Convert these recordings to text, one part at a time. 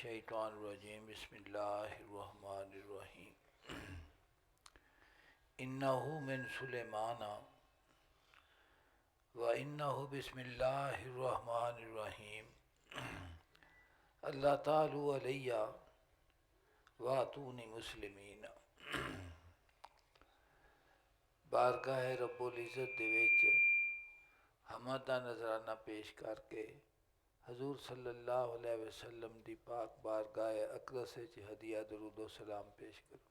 الشیطان الرجیم بسم اللہ الرحمن الرحیم انہ من سلیمان و انہ بسم اللہ الرحمن الرحیم اللہ تعالی علیہ واتونی مسلمین۔ بارگاہ رب العزت دے وچ حمد دا نذرانہ پیش کر کے حضور صلی اللہ علیہ وسلم دی پاک بارگاہ اقدس وچ ہدیہ درود و سلام پیش کروں۔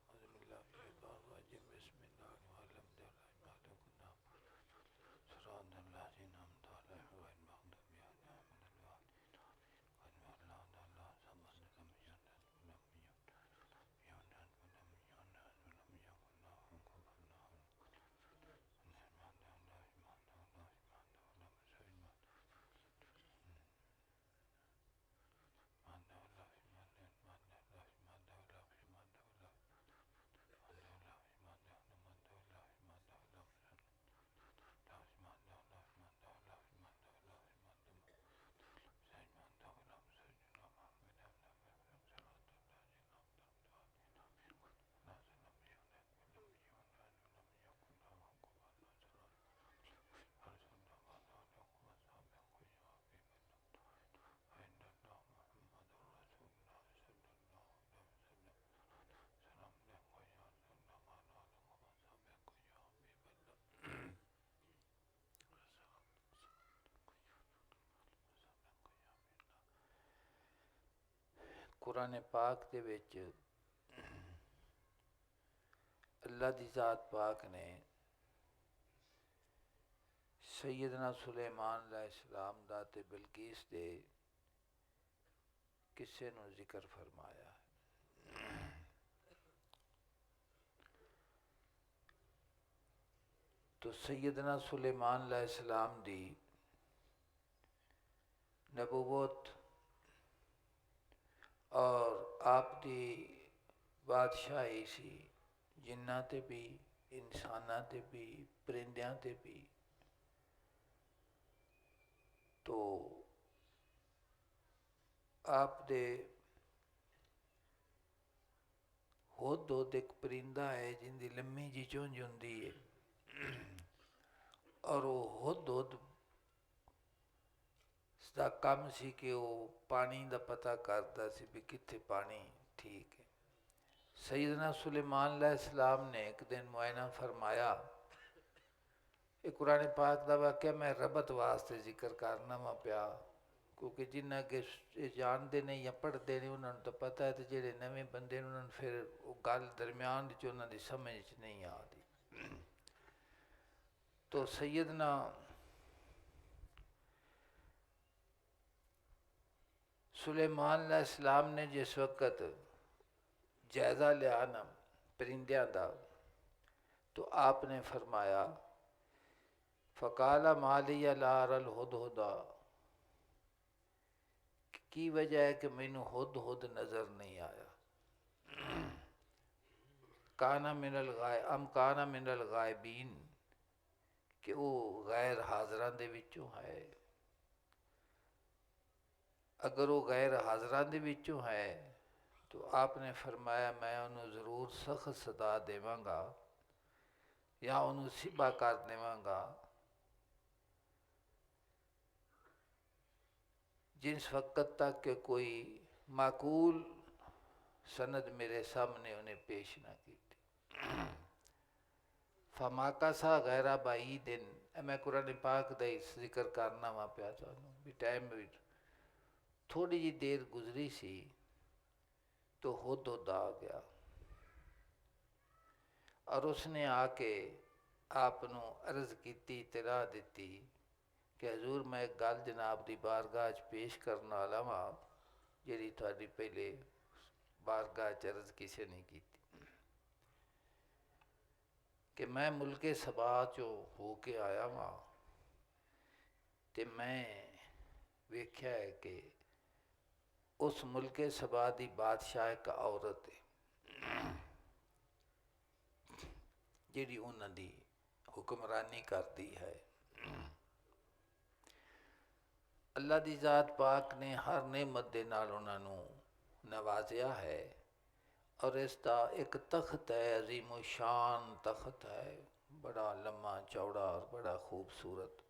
قرآن پاک دے وچ اللہ دی ذات پاک نے سیدنا سلیمان علیہ السلام دا تے بلقیس دے قصے نو ذکر فرمایا ہے۔ تو سیدنا سلیمان علیہ السلام دی نبوت اور آپ دی بادشاہی سی جناں تے بھی انساناں تے بھی پرندیاں تے بھی۔ تو آپ دے ہد ایک پرندہ ہے جن دی لمبی جی چونج ہوندی ہے اور وہ ہد دا کم سی کہ وہ پانی دا پتہ کردا سی بھی کتھے پانی ٹھیک ہے۔ سیدنا سلیمان علیہ السلام نے ایک دن معائنہ فرمایا، ایک قرآن پاک دا واقعہ میں ربط واسطے ذکر کرنا وا پیا کیونکہ جنہ کے جانتے نہیں یا پڑھتے نہیں انہوں نے تو پتہ ہے، تو جہے نویں بندے انہوں نے پھر وہ گل درمیان وچ انہوں دی سمجھ نہیں آتی۔ تو سیدنا سلیمان علیہ السلام نے جس وقت جائزہ لیا نا پرندیاں دا، تو آپ نے فرمایا فقال ما لی لا اری الہدہد، کی وجہ ہے کہ مینوں ہدہد نظر نہیں آیا۔ کانا من الغائبین، کہ وہ غیر حاضراں دے وچوں ہے۔ اگر وہ غیر حاضراں دے وچوں ہے تو آپ نے فرمایا میں انہوں ضرور سخت سزا دیواں گا یا انہوں سبا کر دیواں گا جس وقت تک کہ کوئی معقول سند میرے سامنے انہیں پیش نہ کی تھی۔ فماکثا غیر بعید، میں قرآن پاک دا ذکر کرنا وا پیا تانوں بھی ٹائم تھوڑی جی دیر گزری سی تو ہدہد آ گیا اور اس نے آ کے آپ نو عرض کیتی، اطلاع دیتی کہ حضور میں ایک گل جناب دی بارگاہ پیش کرنا والا ہاں جیڑی تہاڈی پہلے بارگاہ عرض کسے نہیں کیتی، کہ میں ملک سبا چوں ہو کے آیا ہاں تے میں ویکھیا ہے کہ اس ملک سبا دی بادشاہ ایک عورت ہے جیڑی انہاں دی حکمرانی کرتی ہے۔ اللہ دی ذات پاک نے ہر نعمت دے نال انہاں نوں نوازیا ہے، اور اس کا ایک تخت ہے، عظیم و شان تخت ہے، بڑا لمبا چوڑا اور بڑا خوبصورت۔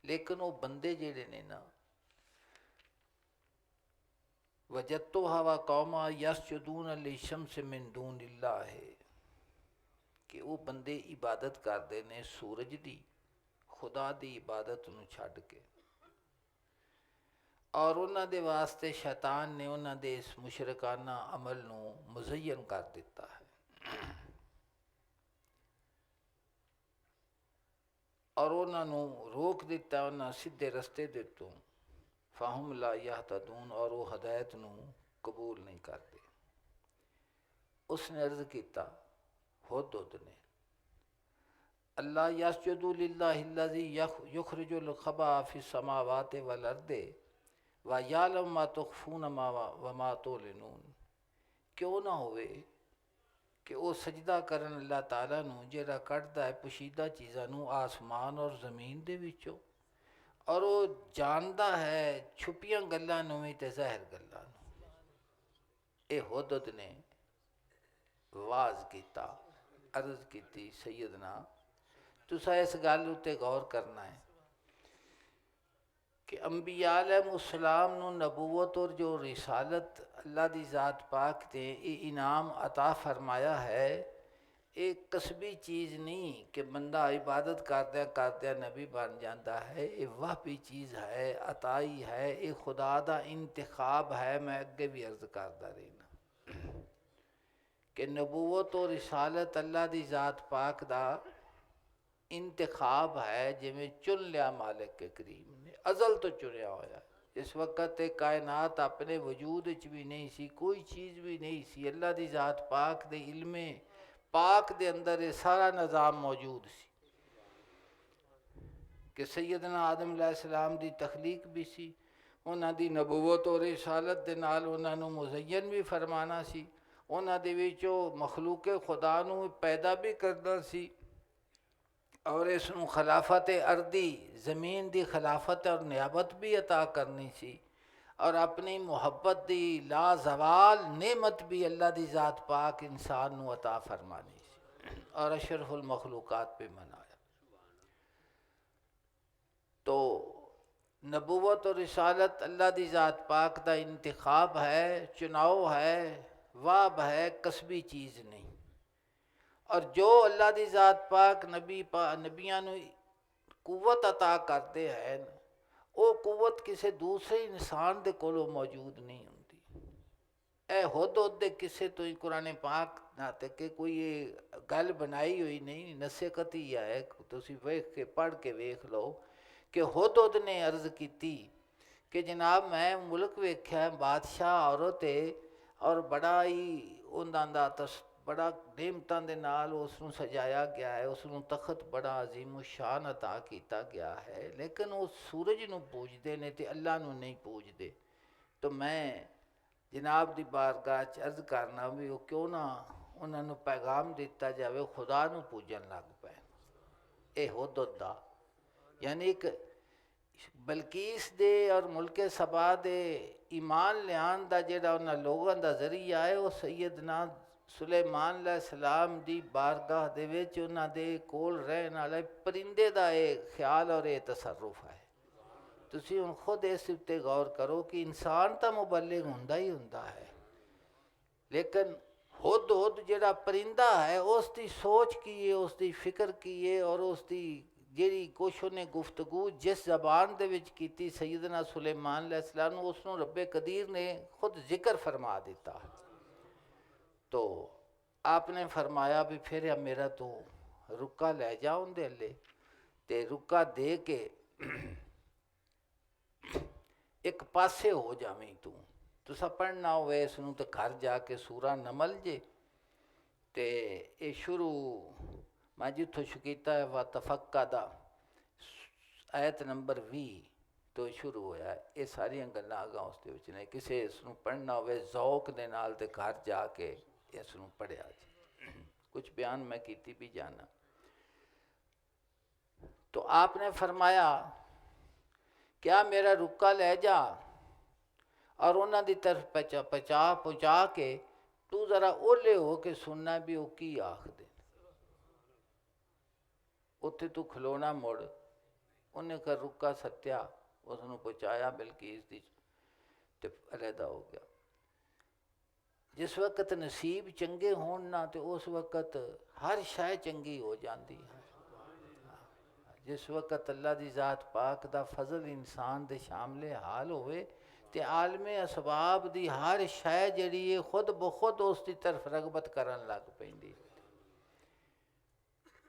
لیکن وہ بندے جڑے نے نا، وجدتها وقوما یسجدون للشمس من دون اللہ ہے کہ وہ بندے عبادت کرتے نے سورج دی، خدا دی عبادت نو چھڈ کے، اور انہاں دے واسطے شیطان نے انہاں دے اس مشرکانہ عمل نو مزین کر دیتا ہے، اور انہاں نو روک دیتا، انہاں سیدھے رستے دے تو، فہم لا یہتدون، اور وہ ہدایت نو قبول نہیں کرتے۔ اس نے عرض کیتا ہدہد نے، اللہ یسجدوا للہ الذی یخرج الخبأ فی السماوات والارض ویعلم ما تخفون وما تعلنون، کیوں نہ ہوئے کہ وہ سجدہ کرن اللہ تعالیٰ نو جیڑا کڈدا ہے پوشیدہ چیزاں نو آسمان اور زمین دے وچوں، اور وہ جاندا ہے چھپیاں گلاں نو بھی تے ظاہر گلاں نو۔ اے ہدہد نے واز کیتا، عرض کیتی سیدنا تسا اس گل اتے غور کرنا ہے کہ انبیاء علیہ السلام نو نبوت اور جو رسالت اللہ دی ذات پاک نے یہ انعام عطا فرمایا ہے، ایک کسبی چیز نہیں کہ بندہ عبادت کردیا نبی بن جاتا ہے، یہ وحبی چیز ہے، عطائی ہے، یہ خدا دا انتخاب ہے۔ میں اگے بھی عرض کردا رہنا کہ نبوت و رسالت اللہ دی ذات پاک دا انتخاب ہے، جویں چن لیا مالک کے کریم نے، ازل تو چنیا ہوا۔ اس وقت کائنات اپنے وجود وچ بھی نہیں سی، کوئی چیز بھی نہیں سی، اللہ دی ذات پاک دے علم پاک دے اندر یہ سارا نظام موجود سی کہ سیدنا آدم علیہ السلام دی تخلیق بھی سی، انہاں دی نبوت اور رسالت دے نال انہاں نو مزین بھی فرمانا سی، انہاں دے وچوں مخلوق خدا نو پیدا بھی کرنا سی، اور اس نو خلافت ارضی زمین دی خلافت اور نیابت بھی عطا کرنی سی، اور اپنی محبت دی لازوال نعمت بھی اللہ دی ذات پاک انسان نو عطا فرمانی سی، اور اشرف المخلوقات پہ منایا۔ تو نبوت اور رسالت اللہ دی ذات پاک دا انتخاب ہے، چناؤ ہے، واب ہے، کسبی چیز نہیں۔ اور جو اللہ دی ذات پاک نبیاں نو قوت عطا کرتے ہیں، وہ قوت کسی دوسرے انسان دے کولو موجود نہیں ہوندی۔ اے ہدہد دے کسے تو ہی قرآن پاک نہ کہ کوئی یہ گل بنائی ہوئی نہیں، نصیحت ہی ہے، تسی ویکھ کے پڑھ کے ویکھ لو کہ ہدہد نے عرض کیتی کہ جناب میں ملک ویکھیا بادشاہ عورت ہے، اور بڑا ہی انہاں دا بڑا نعمتاں دے نال اس نو سجایا گیا ہے، اس نو تخت بڑا عظیم و شان عطا کیتا گیا ہے، لیکن وہ سورج نو پوجدے نے تے اللہ نو نہیں پوجدے۔ تو میں جناب دی بارگاہ عرض کرنا بھی وہ کیوں نہ انہاں نو پیغام دیتا جاوے خدا نو پوجن لگ پے۔ اے ہدہد دا یعنی ایک بلقیس دے اور ملک سبا دے ایمان لیان دا جڑا انہاں لوگاں دا ذریعہ ہے، وہ سیدنا سلیمان علیہ السلام دی بارگاہ دے وچ انہاں دے کول رہن والے پرندے دا ایک خیال اور ایک تصرف ہے۔ تسی ہن خود اس اتے غور کرو کہ انسان تا مبلغ ہوندا ہی ہوندا ہے، لیکن ہدہد جڑا پرندہ ہے اس دی سوچ کی ہے، اس دی فکر کی ہے، اور اس دی جیڑی کچھ نے گفتگو جس زبان دے وچ کیتی سیدنا سلیمان علیہ السلام نے، اس نو رب قدیر نے خود ذکر فرما دیتا ہے۔ تو آپ نے فرمایا بھی پھر میرا تو رکا لے جاؤ دے لے، تے رکا دے کے ایک پاسے ہو جاویں تسا پڑھنا ہوئے اس نو تے گھر جا کے سورہ نمل جے تے اے شروع میں جتھوں شکیتا ہے وَتَفَقَّدَ آیت نمبر 20 تو شروع ہویا ہے، یہ ساری گلاں آگاں اس دے وچ نے، کسے اس نو پڑھنا ہوئے ذوق دے نال تے گھر جا کے اس نو پڑھیا جی، کچھ بیان میں کیتی بھی جانا۔ تو آپ نے فرمایا کیا میرا رکا لے جا، اور انہاں دی طرف پہنچا کے تو ذرا اولے ہو کے سننا بھی وہ کی آخ دے. اتھے تو کھلونا مڑ انہیں کہا رکا ستیا اس نے پہنچایا بلقیس دی تے علیحدہ ہو گیا. جس وقت نصیب چنگے ہون نہ تے اس وقت ہر شے چنگی ہو جاندی ہے. جس وقت اللہ دی ذات پاک دا فضل انسان دے شاملے حال ہوئے تے عالم اسباب دی ہر شے جڑی ہے خود بخود اس دی طرف رغبت کرن لگ پیندی.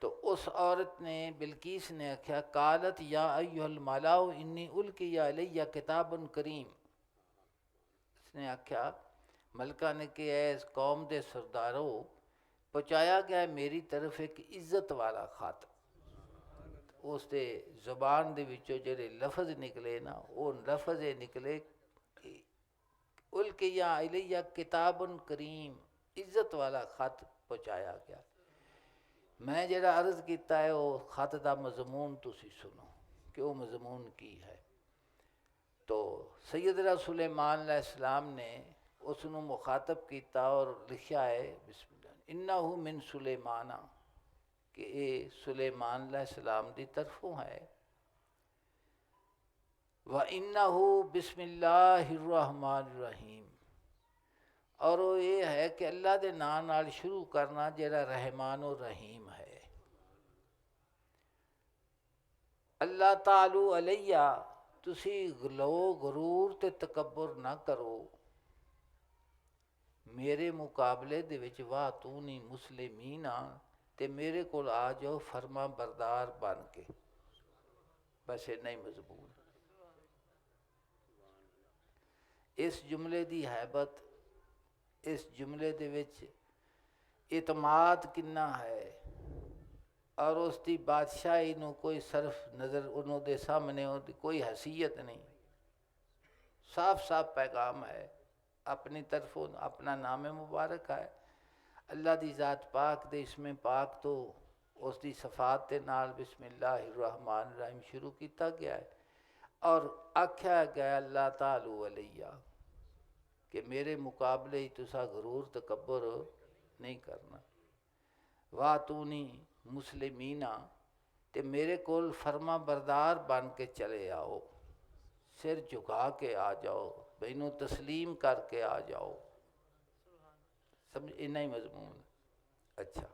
تو اس عورت نے بلقیس نے آکھیا قالت یا ایھا الملاء انی القی علی کتاب کریم. اس نے آکھیا ملکہ نے کہ اے اس قوم دے سرداروں پہنچایا گیا ہے میری طرف ایک عزت والا خط. اس دے زبان دے وچوں جڑے لفظ نکلے نا وہ لفظ نکلے القی علی کتاب کریم، عزت والا خط پہنچایا گیا. میں جڑا عرض کیتا ہے وہ خط دا مضمون تسی سنو کہ وہ مضمون کی ہے. تو سیدنا سلیمان علیہ السلام نے اس نو مخاطب کیتا اور لکھا ہے بسم اللہ انہ من سلیمانہ کہ اے سلیمان علیہ السلام دی طرفوں ہے. وَإِنَّهُ بسم اللہ الرحمن الرحیم، اور وہ یہ ہے کہ اللہ دے نام نال شروع کرنا جڑا رحمان و رحیم ہے. اللہ تعالی علیہ تسی غلو غرور تے تکبر نہ کرو میرے مقابلے دے وچ واتونی مسلمین تے میرے کول آ جاؤ فرما بردار بن کے. بس نہیں مضمون. اس جملے دی حیبت، اس جملے دے وچ اعتماد کنا ہے اور اس دی بادشاہی نو کوئی صرف نظر انہوں دے سامنے کوئی حیثیت نہیں. صاف صاف پیغام ہے اپنی طرفوں اپنا نام مبارک ہے. اللہ دی ذات پاک دے اسم پاک تو اس دی صفات دے نال بسم اللہ الرحمن الرحیم شروع کیتا گیا ہے اور آکھیا گیا اللہ تعالی علیہ کہ میرے مقابلے ہی تسا غرور تکبر نہیں کرنا. واتونی مسلمینہ تے میرے کول فرما بردار بن کے چلے آؤ، سر جھکا کے آ جاؤ، مینوں تسلیم کر کے آ جاؤ. سمجھ اتنا ہی مضمون. اچھا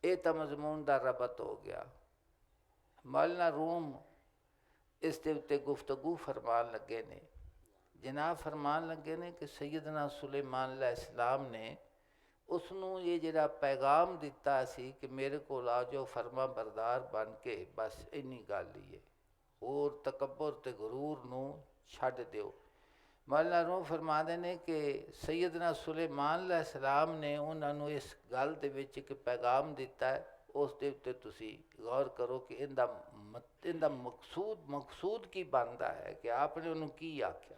یہ تو مضمون دا ربط ہو گیا. مولانا روم اس دے اتے گفتگو فرمان لگے نے. جناب فرمان لگے نے کہ سیدنا سلیمان علیہ السلام نے اس نو یہ جڑا پیغام دیتا سی کہ میرے کو آ جاؤ فرما بردار بن کے، بس اینی گل ہی ہے، اور تکبر تے غرور نو چھڈ دیو. مولانا روم فرما دے نے کہ سیدنا سلیمان علیہ السلام نے انہاں نو اس گل دے وچ ایک پیغام دیتا ہے، اس دے اتے تسی غور کرو کہ اندہ مقصود کی بنتا ہے کہ آپ نے انہوں کی آکھیا.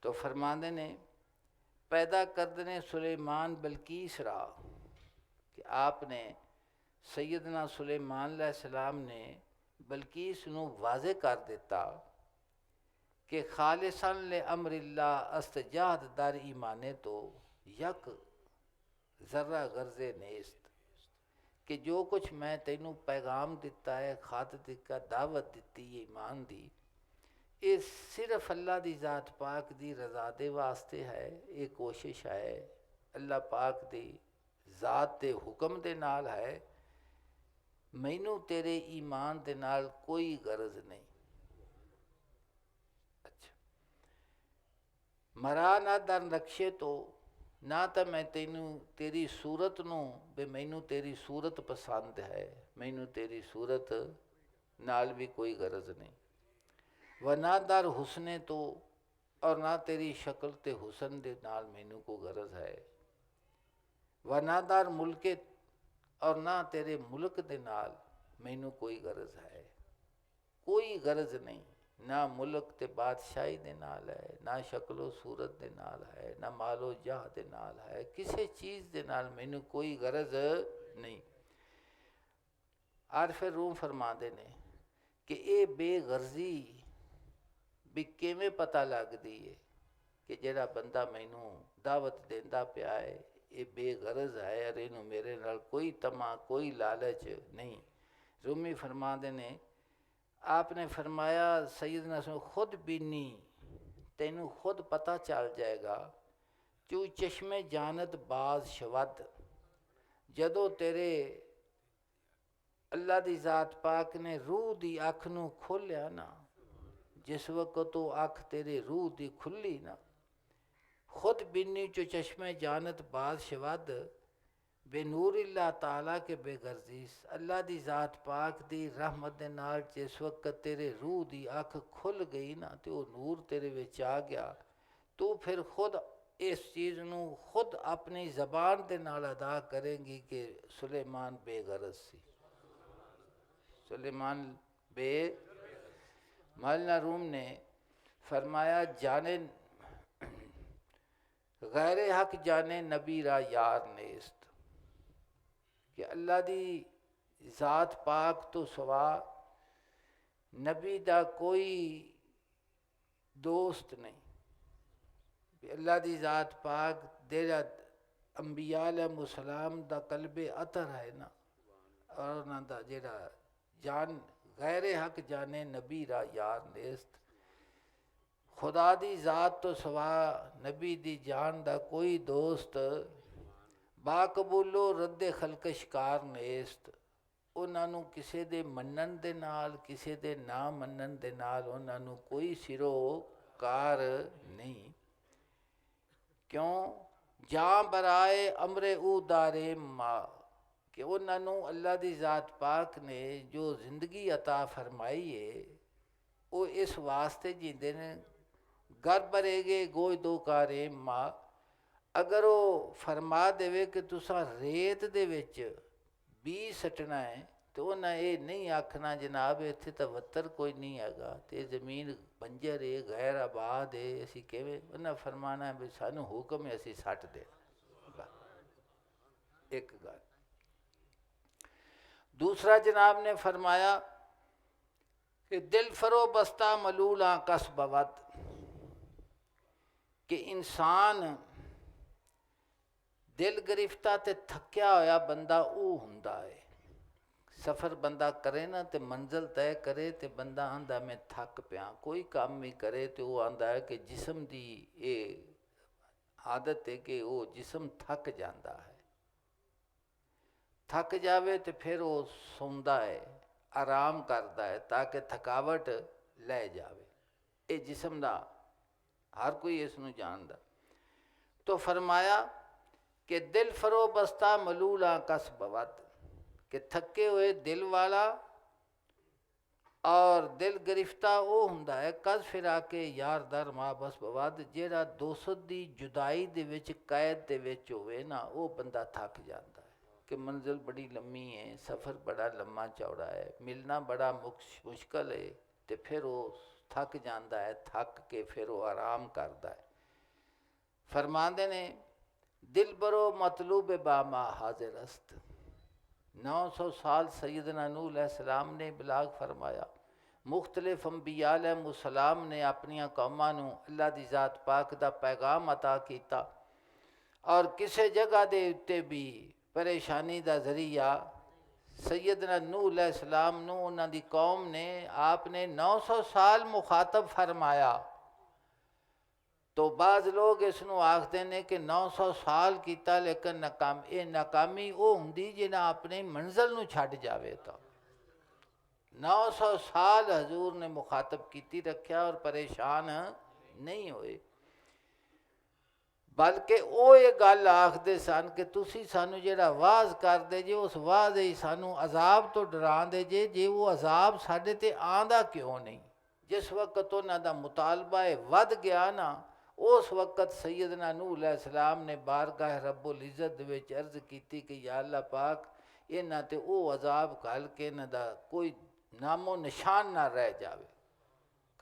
تو فرماندے نے پیدا کردنے سلیمان بلقیس را کہ آپ نے سیدنا سلیمان علیہ السلام نے بلقیس نو واضح کر دیتا کہ خالصاً لامر اللہ استجاد در ایمانے تو یک ذرہ غرض نیست کہ جو کچھ میں تینوں پیغام دیتا ہے خط کا دعوت دیتی ہے ایمان دی، یہ صرف اللہ دی ذات پاک دی رضا دے واسطے ہے. یہ کوشش ہے اللہ پاک دی ذات دے حکم دے نال ہے. مینوں تیرے ایمان دے نال کوئی غرض نہیں. اچھا مرا نہ در نقشے تو نہ تو میں تینوں تیری صورت نو بے مینوں تیری صورت پسند ہے، مینوں تیری صورت نال بھی کوئی غرض نہیں. و نہ در حسن تو اور نہ تیری شکل تے حسن دے نال مینوں کو غرض ہے. و نہ در ملک اور نہ تیرے ملک دے نال مینوں کوئی غرض ہے. کوئی غرض نہیں، نہ ملک تے بادشاہی دے نال ہے، نہ شکل و صورت دے نال ہے، نہ مال و جاہ دے نال ہے، کسی چیز دے نال مینوں کوئی غرض نہیں. عارف روم فرما دے نے کہ اے بے بھی ਕਿਵੇਂ ਪਤਾ ਲੱਗਦੀ ਹੈ کہ ਜਿਹੜਾ ਬੰਦਾ ਮੈਨੂੰ ਦਾਵਤ ਦਿੰਦਾ ਪਿਆ ਹੈ ਇਹ ਬੇਗਰਜ਼ ਹੈ اور ਇਹਨੂੰ ਮੇਰੇ ਨਾਲ کوئی تما کوئی لالچ نہیں۔ رومی فرماتے نے آپ نے فرمایا سیدنا خود بینی تینوں خود پتہ چل جائے گا چو چشمے جانت باز شود جدو تیرے اللہ دی ذات پاک نے روح دی اکھ نو کھولیا نا، جس وقت تو اکھ تیرے روح دی کھلی نا، خود بینی چو چشمے جانت باز شود بے نور اللہ تعالیٰ کے بے غرضیس، اللہ دی ذات پاک دی رحمت دے نال جس وقت تیرے روح دی اکھ کھل گئی نا تو وہ نور تیرے وچ آ گیا، تو پھر خود اس چیز نو خود اپنی زبان دے نال ادا کریں گی کہ سلیمان بے غرض سی، سلیمان بے۔ مولانا روم نے فرمایا جانے غیر حق جانے نبی را یار نیست، کہ اللہ دی ذات پاک تو سوا نبی دا کوئی دوست نہیں، اللہ دی ذات پاک دیرا انبیاء علیہ السلام دا قلب عطر ہے نا، اور انہاں دا جیڑا جان غیر حق جانے نبی را یار نیست، خدا دی ذات تو سوا نبی دی جان دا کوئی دوست با قبولو رد خلق شکار نیست، انہاں نو کسے دے منن دے نال کسے دے نہ منن دے نال انہاں نو کوئی سرو کار نہیں، کیوں جاں برائے امر او دارے ماں، کہ انہاں نو اللہ دی ذات پاک نے جو زندگی عطا فرمائی ہے وہ اس واسطے جیندے نے گر برے گے گوئی دو کارے ماں، اگر وہ فرما دے کہ تساں ریت دے وچ بی سٹنا ہے تو انہاں یہ نہیں آکھنا جناب اتھے تا وتر کوئی نہیں آگا تے زمین بنجر ہے غیر آباد ہے اسی کیویں، انہاں فرمانا ہے بھی سانو حکم ہے اسی سٹ دے۔ ایک گل دوسرا جناب نے فرمایا کہ دل فرو بستہ ملولاں کس بود، کہ انسان دل گرفتہ تے تھکیا ہویا بندہ او ہوندا ہے، سفر بندہ کرے نا تے منزل طے کرے تے بندہ آندا میں تھک پیا، کوئی کام بھی کرے تے وہ آندا ہے کہ جسم دی اے عادت ہے کہ وہ جسم تھک جاندا ہے، تھک جاوے تے پھر وہ سوندا ہے آرام کردا ہے تاکہ تھکاوٹ لے جاوے، اے جسم دا ہر کوئی اس نو جاندا۔ تو فرمایا کہ دل فرو بستہ ملولا کس بود، کہ تھکے ہوئے دل والا اور دل گرفتہ وہ ہوندا ہے کس فرا کے یار در ماں بس بود، جیڑا دوست دی جدائی دے وچ قید دے وچ ہوئے نا وہ بندہ تھک جاندا ہے کہ منزل بڑی لمبی ہے، سفر بڑا لمبا چوڑا ہے، ملنا بڑا مشکل ہے، تے پھر وہ تھک جاندا ہے، تھک کے پھر وہ آرام کردا ہے۔ فرماندے نے دل برو مطلوب باما حاضر است، 900 سال سیدنا نوح علیہ السلام نے بلاغ فرمایا، مختلف انبیاء علیہ السلام نے اپنی قوماں نو اللہ دی ذات پاک دا پیغام عطا کیتا، اور کسے جگہ دے اتے بھی پریشانی دا ذریعہ سیدنا نوح علیہ السلام نو انہاں دی قوم نے آپ نے 900 سال مخاطب فرمایا، تو بعض لوگ اس نو آکھتے ہیں کہ 900 سال کیتا لیکن ناکامی وہ ہوندی جنہاں اپنے منزل نو چھڈ جاوے تا، 900 سال حضور نے مخاطب کیتی رکھیا اور پریشان نہیں ہوئے، بلکہ وہ یہ گل آکھدے سن کہ تسی سانو جیڑا واز کر دے جے اس واز ہی سانو عذاب تو ڈران دے جے وہ عذاب ساڈے تے آندا کیوں نہیں۔ جس وقت انہاں دا مطالبہ ود گیا نا اس وقت سیدنا نوح علیہ السلام نے بارگاہ رب العزت وچ عرض کیتی کہ یا اللہ پاک انہاں تے او عذاب گھل کے انہاں دا کوئی نام و نشان نہ رہ جاوے۔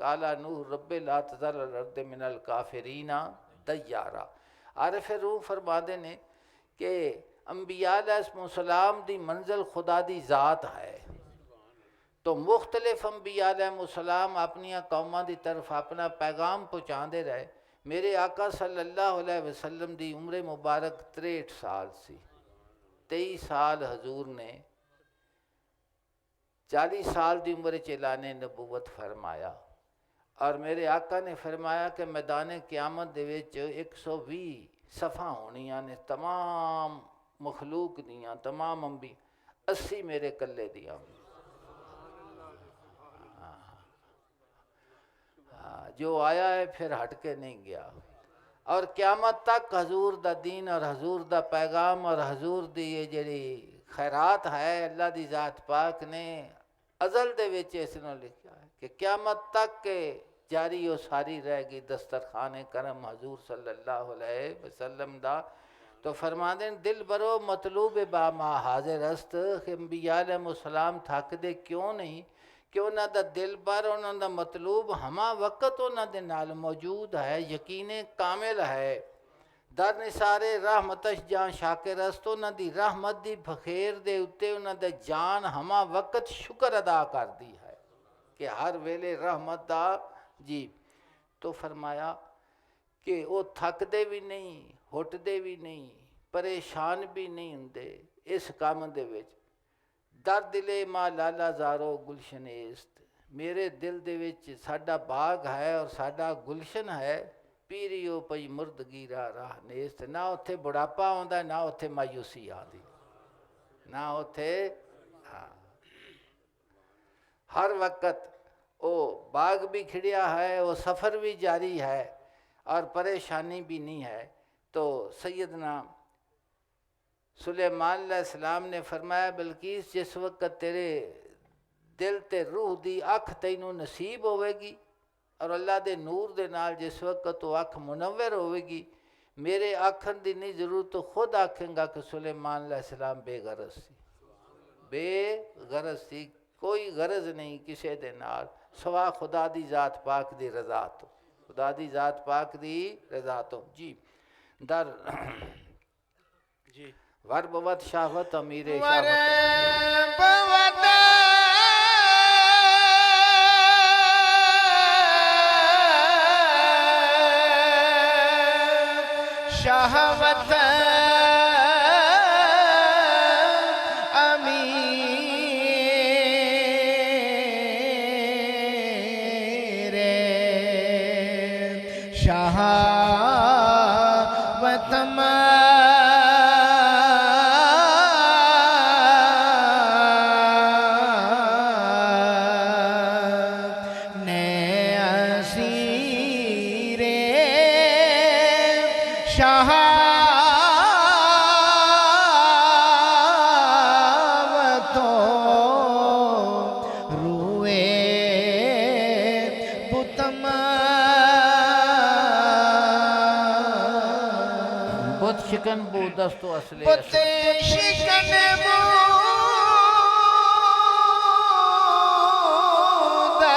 قالا نوح رب لا تذر الارض من الکافرین دیارا۔ عارف روح فرماندے نے کہ انبیاء علیہ السلام دی منزل خدا دی ذات ہے، تو مختلف انبیاء علیہ السلام اپنی قوماں دی طرف اپنا پیغام پہنچاندے رہے. میرے آقا صلی اللہ علیہ وسلم دی عمر مبارک 63 سال سی. 23 سال حضور نے 40 سال دی عمر چ اعلان نبوت فرمایا، اور میرے آقا نے فرمایا کہ میدان قیامت دے وچ 120 صفاں ہونیاں نے تمام مخلوق دیاں، تمام انبیاء، 80 میرے کلے دیاں. جو آیا ہے پھر ہٹ کے نہیں گیا، اور قیامت تک حضور دا دین اور حضور دا پیغام اور حضور دی یہ جڑی خیرات ہے اللہ دی ذات پاک نے ازل دے وچ اس نو لکھا ہے کہ قیامت تک کے جاری و ساری رہ گی دسترخوان کرم حضور صلی اللہ علیہ وسلم دا. تو فرما دیں دل برو مطلوب با ما حاضر است، کہ انبیاء علیہ السلام تھک دے کیوں نہیں، کہ انہاں دا دل بر انہاں دا مطلوب ہما وقت انہاں دے نال موجود ہے، یقین کامل ہے. در نثارے رحمتش جان شاکر است، انہاں دی رحمت دی بخیر دے اتے انہاں دے جان ہما وقت شکر ادا کر دی ہے کہ ہر ویلے رحمت دا جی. تو فرمایا کہ وہ تھک دے بھی نہیں، ہٹ دے بھی نہیں، پریشان بھی نہیں ہوندے اس کام دے وچ. در دلے ماں لالا زارو گلشن است، میرے دل دے وچ ساڈا باغ ہے اور ساڈا گلشن ہے. پیریو پئی مردگی راہ نیست، نہ اتھے بڑھاپا آندا نہ اتھے مایوسی آندی، نہ اتھے ہر وقت وہ باغ بھی کھڑیا ہے، وہ سفر بھی جاری ہے اور پریشانی بھی نہیں ہے. تو سیدنا سلیمان علیہ السلام نے فرمایا بلقیس جس وقت تیرے دل تے روح دی اکھ تینوں نصیب ہوئے گی اور اللہ دے نور دے نال جس وقت تو اکھ منور ہوئے گی، میرے آکھن دی نہیں ضرورت، تو خود آکھیں گا کہ سلیمان علیہ السلام بے غرض سی، بے غرض سی، کوئی غرض نہیں کسے دے نال سوا خدا دی ذات پاک دی رضا تو، خدا دی ذات پاک دی رضا تو. جی در جی ور بوت شہوت امیر ور شہوت بوت شہوت امیر شہوت بت شکن بو دستو اصلے بت شکن بو دست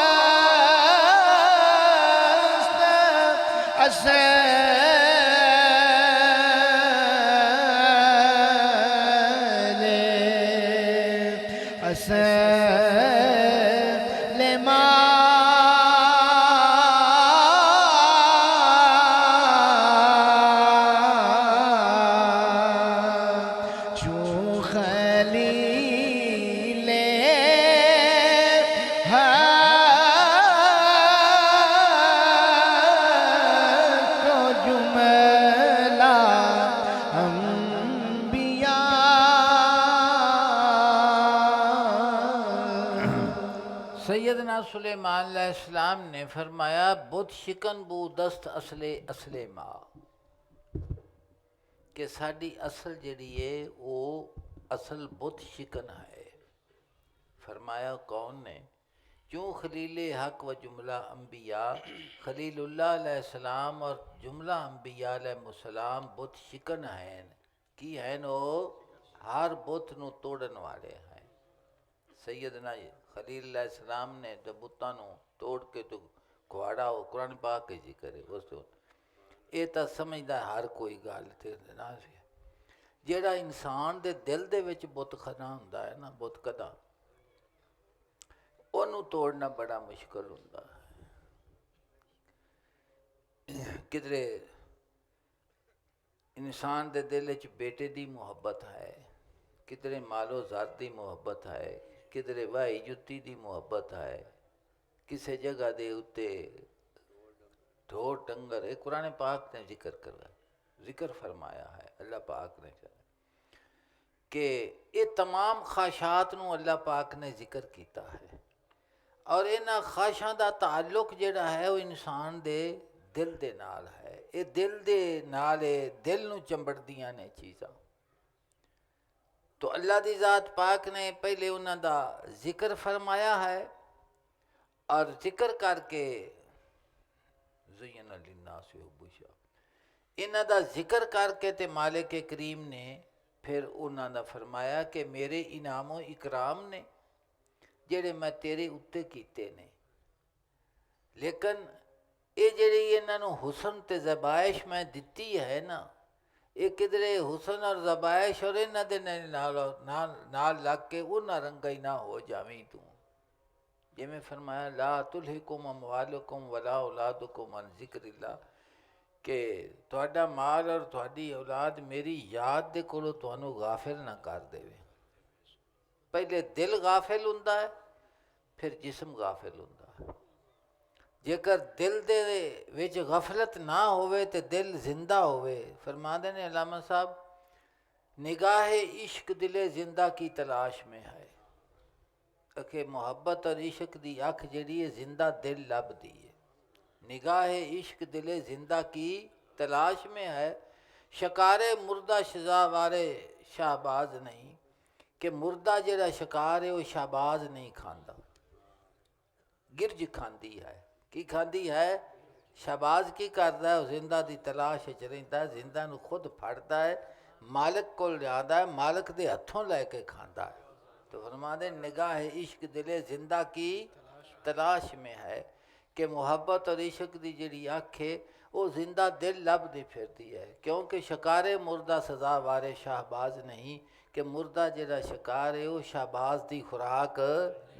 اصل ما سیدنا سلیمان علیہ السلام نے فرمایا بت شکن بو دست اصل ماں، کہ ساڈی اصل جڑی ہے وہ اصل بت شکن ہے. فرمایا کون نے؟ کیوں خلیل حق و جملہ انبیاء خلیل اللہ علیہ السلام اور جملہ انبیاء علیہ السلام بت شکن ہیں. کی ہیں وہ؟ ہر بت نو توڑن والے ہیں. سیدنا خلیل علیہ السلام نے جب بتاں نو توڑ کے تو کھواڑا ہو قرآن پاک کے ذکر ہے اس تو یہ تو سمجھدا ہر کوئی گل تے نہ سی. جیڑا انسان دے دل دے وچ بت خدا ہوندا ہے نا، بت کدا ਉਹਨੂੰ ਤੋੜਨਾ ਬੜਾ ਮੁਸ਼ਕਲ ਹੁੰਦਾ ਹੈ। ਕਿਧਰੇ ਇਨਸਾਨ ਦੇ ਦਿਲ ਵਿੱਚ ਬੇਟੇ ਦੀ ਮੁਹੱਬਤ ਹੈ, ਕਿਧਰੇ ਮਾਲੋ ਜ਼ਾਤ ਦੀ ਮੁਹੱਬਤ ਹੈ, ਕਿਧਰੇ ਵਾਹੀ ਜੁੱਤੀ ਦੀ ਮੁਹੱਬਤ ਹੈ, ਕਿਸੇ ਜਗ੍ਹਾ ਦੇ ਉੱਤੇ ਢੋਰ ਡੰਗਰ। ਇਹ ਕੁਰਾਨ ਪਾਕ نے ذکر فرمایا ہے اللہ پاک نے کہ یہ تمام خواہشات نو اللہ پاک نے ذکر کیتا ہے، اور انہاں خواہشاں دا تعلق جڑا ہے وہ انسان دے دل دے نال ہے۔ یہ دل دے نال دل نو چمبڑدیاں نے چیزاں۔ تو اللہ دی ذات پاک نے پہلے انہاں دا ذکر فرمایا ہے، اور ذکر کر کے زین للناس حب الشہوات، انہاں دا ذکر کر کے تے مالک کریم نے پھر انہاں دا فرمایا کہ میرے انعام و اکرام نے جڑے میں تیرے اتے کیتے نے، لیکن یہ جڑی انہاں نو حسن تے زبائش میں دتی ہے نا، یہ کدرے حسن اور زبائش اور انہاں دے نال لگ کے انہاں رنگا ہی نہ ہو جاویں تو۔ جی میں فرمایا لا تلہکم اموالکم ولا اولادکم عن ذکر اللہ، کہ تہاڈا مال اور تہاڈی اولاد میری یاد دے کولوں تانوں غافل نہ کر دے۔ پہلے دل غافل ہوندا ہے، پھر جسم غافل ہوندا ہے۔ جیکر دل دے وچ غفلت نہ ہوئے تے دل زندہ ہوئے، فرماندے نے علامہ صاحب نگاہ عشق دل زندہ کی تلاش میں ہے، کہ محبت اور عشق دی اکھ جڑی ہے زندہ دل لب دی ہے۔ نگاہ عشق دل زندہ کی تلاش میں ہے، شکار مردہ شزاوارے شہباز نہیں، کہ مردہ جڑا شکار ہے وہ شہباز نہیں کھاندا، گرج کھاندی ہے۔ کی کھاندی ہے؟ شہباز کی کردا ہے؟ وہ زندہ دی تلاش وچ رہندا ہے، زندہ نو خود پھڑدا ہے، مالک کول جاندا ہے، مالک دے ہتھوں لے کے کھاندا ہے۔ تو فرماندے نگاہ عشق دل زندہ کی تلاش میں ہے، کہ محبت اور عشق دی جڑی آنکھ ہے وہ زندہ دل لب دی پھردی ہے، کیونکہ شکار مردہ سزاوار شہباز نہیں، کہ مردہ جڑا شکار ہے وہ شہباز دی خوراک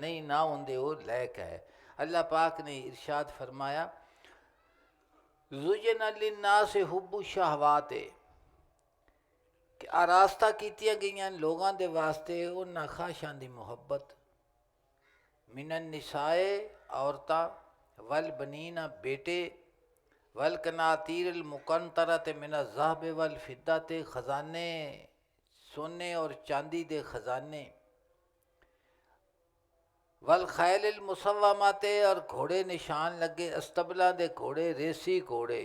نہیں، نہ ہوندے وہ لیک ہے۔ اللہ پاک نے ارشاد فرمایا زُیِّنَ لِلنَّاسِ حُبُّ الشَّہَوَاتِ، کہ آراستہ کیتیاں گئیاں لوگاں دے واسطے انہاں خواہشاں دی محبت، من النساء عورتاں، والبنین بیٹے، والقناطیر المقنطرۃ من الذہب والفضۃ خزانے سونے اور چاندی دے خزانے، والخیل المسومۃ اور گھوڑے نشان لگے استبلاں دے گھوڑے، ریسی گھوڑے۔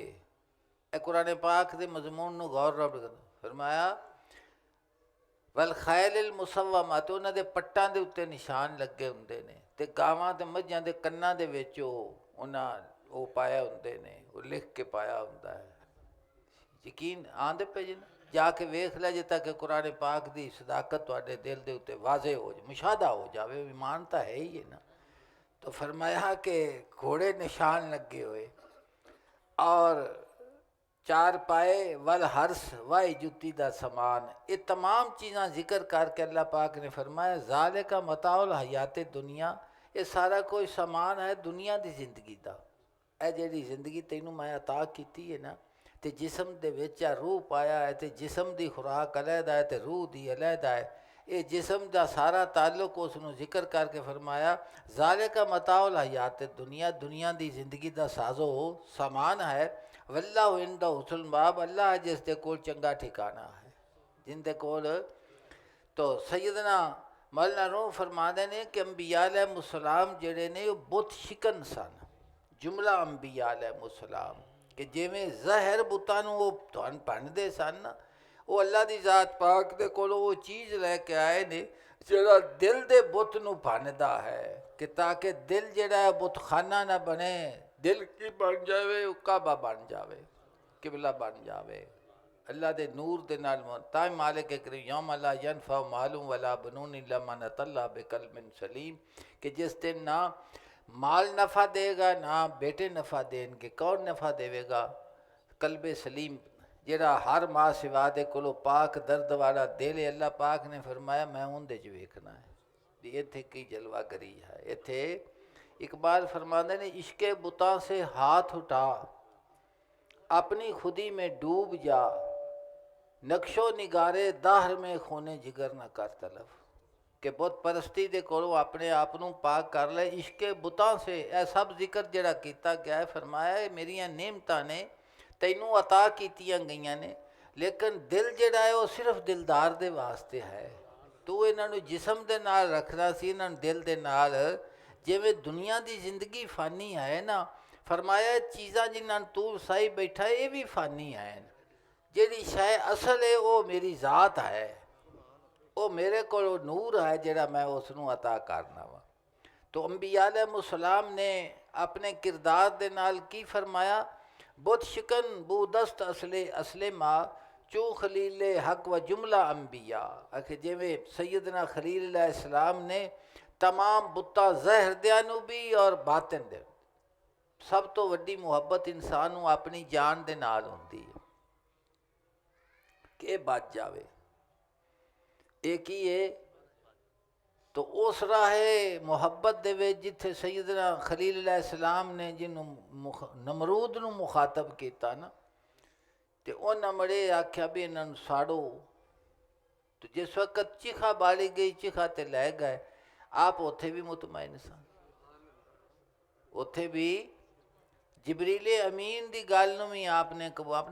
اے قرآن پاک دے مضمون نو غور رب فرمایا والخیل المسومۃ، انہاں دے پٹاں دے اتے نشان لگے ہوندے نے، تے گاواں تے مجھاں دے کناں دے وچ انہاں وہ پایا ہوندے نے، وہ لکھ کے پایا ہوندا ہے۔ یقین آندے پہ جی جا کے ویکھ لے جے تک قرآن پاک دی صداقت تواڈے دل دے اتے واضح ہو جائے، مشاہدہ ہو جاوے، ایمان تا ہے ہی ہے نا۔ تو فرمایا کہ گھوڑے نشان لگے ہوئے، اور چار پائے والحرس وائی جتی دا سامان، یہ تمام چیزاں ذکر کر کے اللہ پاک نے فرمایا ذالک متاع الحیات دنیا، یہ سارا کوئی سامان ہے دنیا دی زندگی دا۔ اے جیڑی زندگی تینوں میں عطا کیتی ہے نا، تے جسم دے وچ روح پایا ہے، تے جسم دی خوراک علیحدہ ہے تے روح دی علیحدہ ہے، یہ جسم دا سارا تعلق اس نو ذکر کر کے فرمایا ذالک متاع الحیات دنیا، دنیا دی زندگی دا سازو سامان ہے، واللہ عندہ حسن المآب، اللہ ہے جس دے کول چنگا ٹھکانہ ہے، جن دے کول۔ تو سیدنا مولانا روح فرماندے نے کہ انبیاء علیہ السلام جڑے نے وہ بت شکن سن، جملہ انبیاء علیہ السلام، کہ جویں زہر بتاں نوں وہ بھنڈدے سن نا، وہ اللہ دی ذات پاک دے کولوں وہ چیز لے کے آئے نے جڑا دل دے بت نوں بھندا ہے، کہ تاکہ دل جڑا ہے بت خانہ نہ بنے، دل کی بن جاوے، وہ کعبہ بن جاوے، قبلہ بن جاوے، اللہ دے نور دے نال تائیں مالک کریم یوم لا ینفع مال ولا بنون الا من اتى اللہ بقلب سلیم، کہ جس دن نہ مال نفع دے گا نہ بیٹے نفع دین گے، کون نفع دے گا؟ قلب سلیم، جڑا ہر ماں سوا دے کولو پاک درد والا دل ہے۔ اللہ پاک نے فرمایا میں ان دے ویکھنا ہے، ایتھے کی جلوہ گری ہے، ایتھے اقبال فرماتے ہیں عشق بتاں سے ہاتھ اٹھا، اپنی خودی میں ڈوب جا، نقش و نگارے دہر میں خونے جگر نہ کر طلب، کہ بت پرستی دے کولوں اپنے آپ نوں پاک کر لے عشق بتاں سے۔ اے سب ذکر جڑا کیتا گیا ہے، فرمایا ہے میریاں نعمتاں نے تینوں عطا کیتیاں گئیاں نے، لیکن دل جڑا ہے وہ صرف دلدار دے واسطے ہے۔ تو انہاں نوں جسم دے نال رکھنا سی، انہاں نوں دل دے نال، جویں دنیا دی زندگی فانی ہے نا، فرمایا چیزاں جنہاں تو وسائی بیٹھا ہے یہ بھی فانی ہیں، جیڑی شے اصل ہے وہ میری ذات ہے، وہ میرے کو نور ہے جڑا میں اس نوں عطا کرنا وا۔ تو انبیاء علیہ السلام نے اپنے کردار دے نال کی فرمایا، بت شکن بودست اصل ماں چوں خلیل حق و جملہ انبیاء، کہ جویں سیدنا خلیل علیہ السلام نے تمام بتاں زہر دیاں نوں بھی اور باطن دے، سب تو وڈی محبت انسان نوں اپنی جان دے نال ہوندی ہے کہ بچ جاوے، ایک ہی ہے۔ تو اس راہ محبت دے وچ جتھے سیدنا خلیل علیہ السلام نے جنوں نمرود نوں مخاطب کیتا نا، تے انہاں مڑے آکھیا بھی انہاں نوں ساڑو، تو جس وقت چیخا بالی گئی چیخا تے لے گئے، آپ اتھے بھی مطمئن سن، اتھے بھی جبریل امین دی گل نوں بھی آپ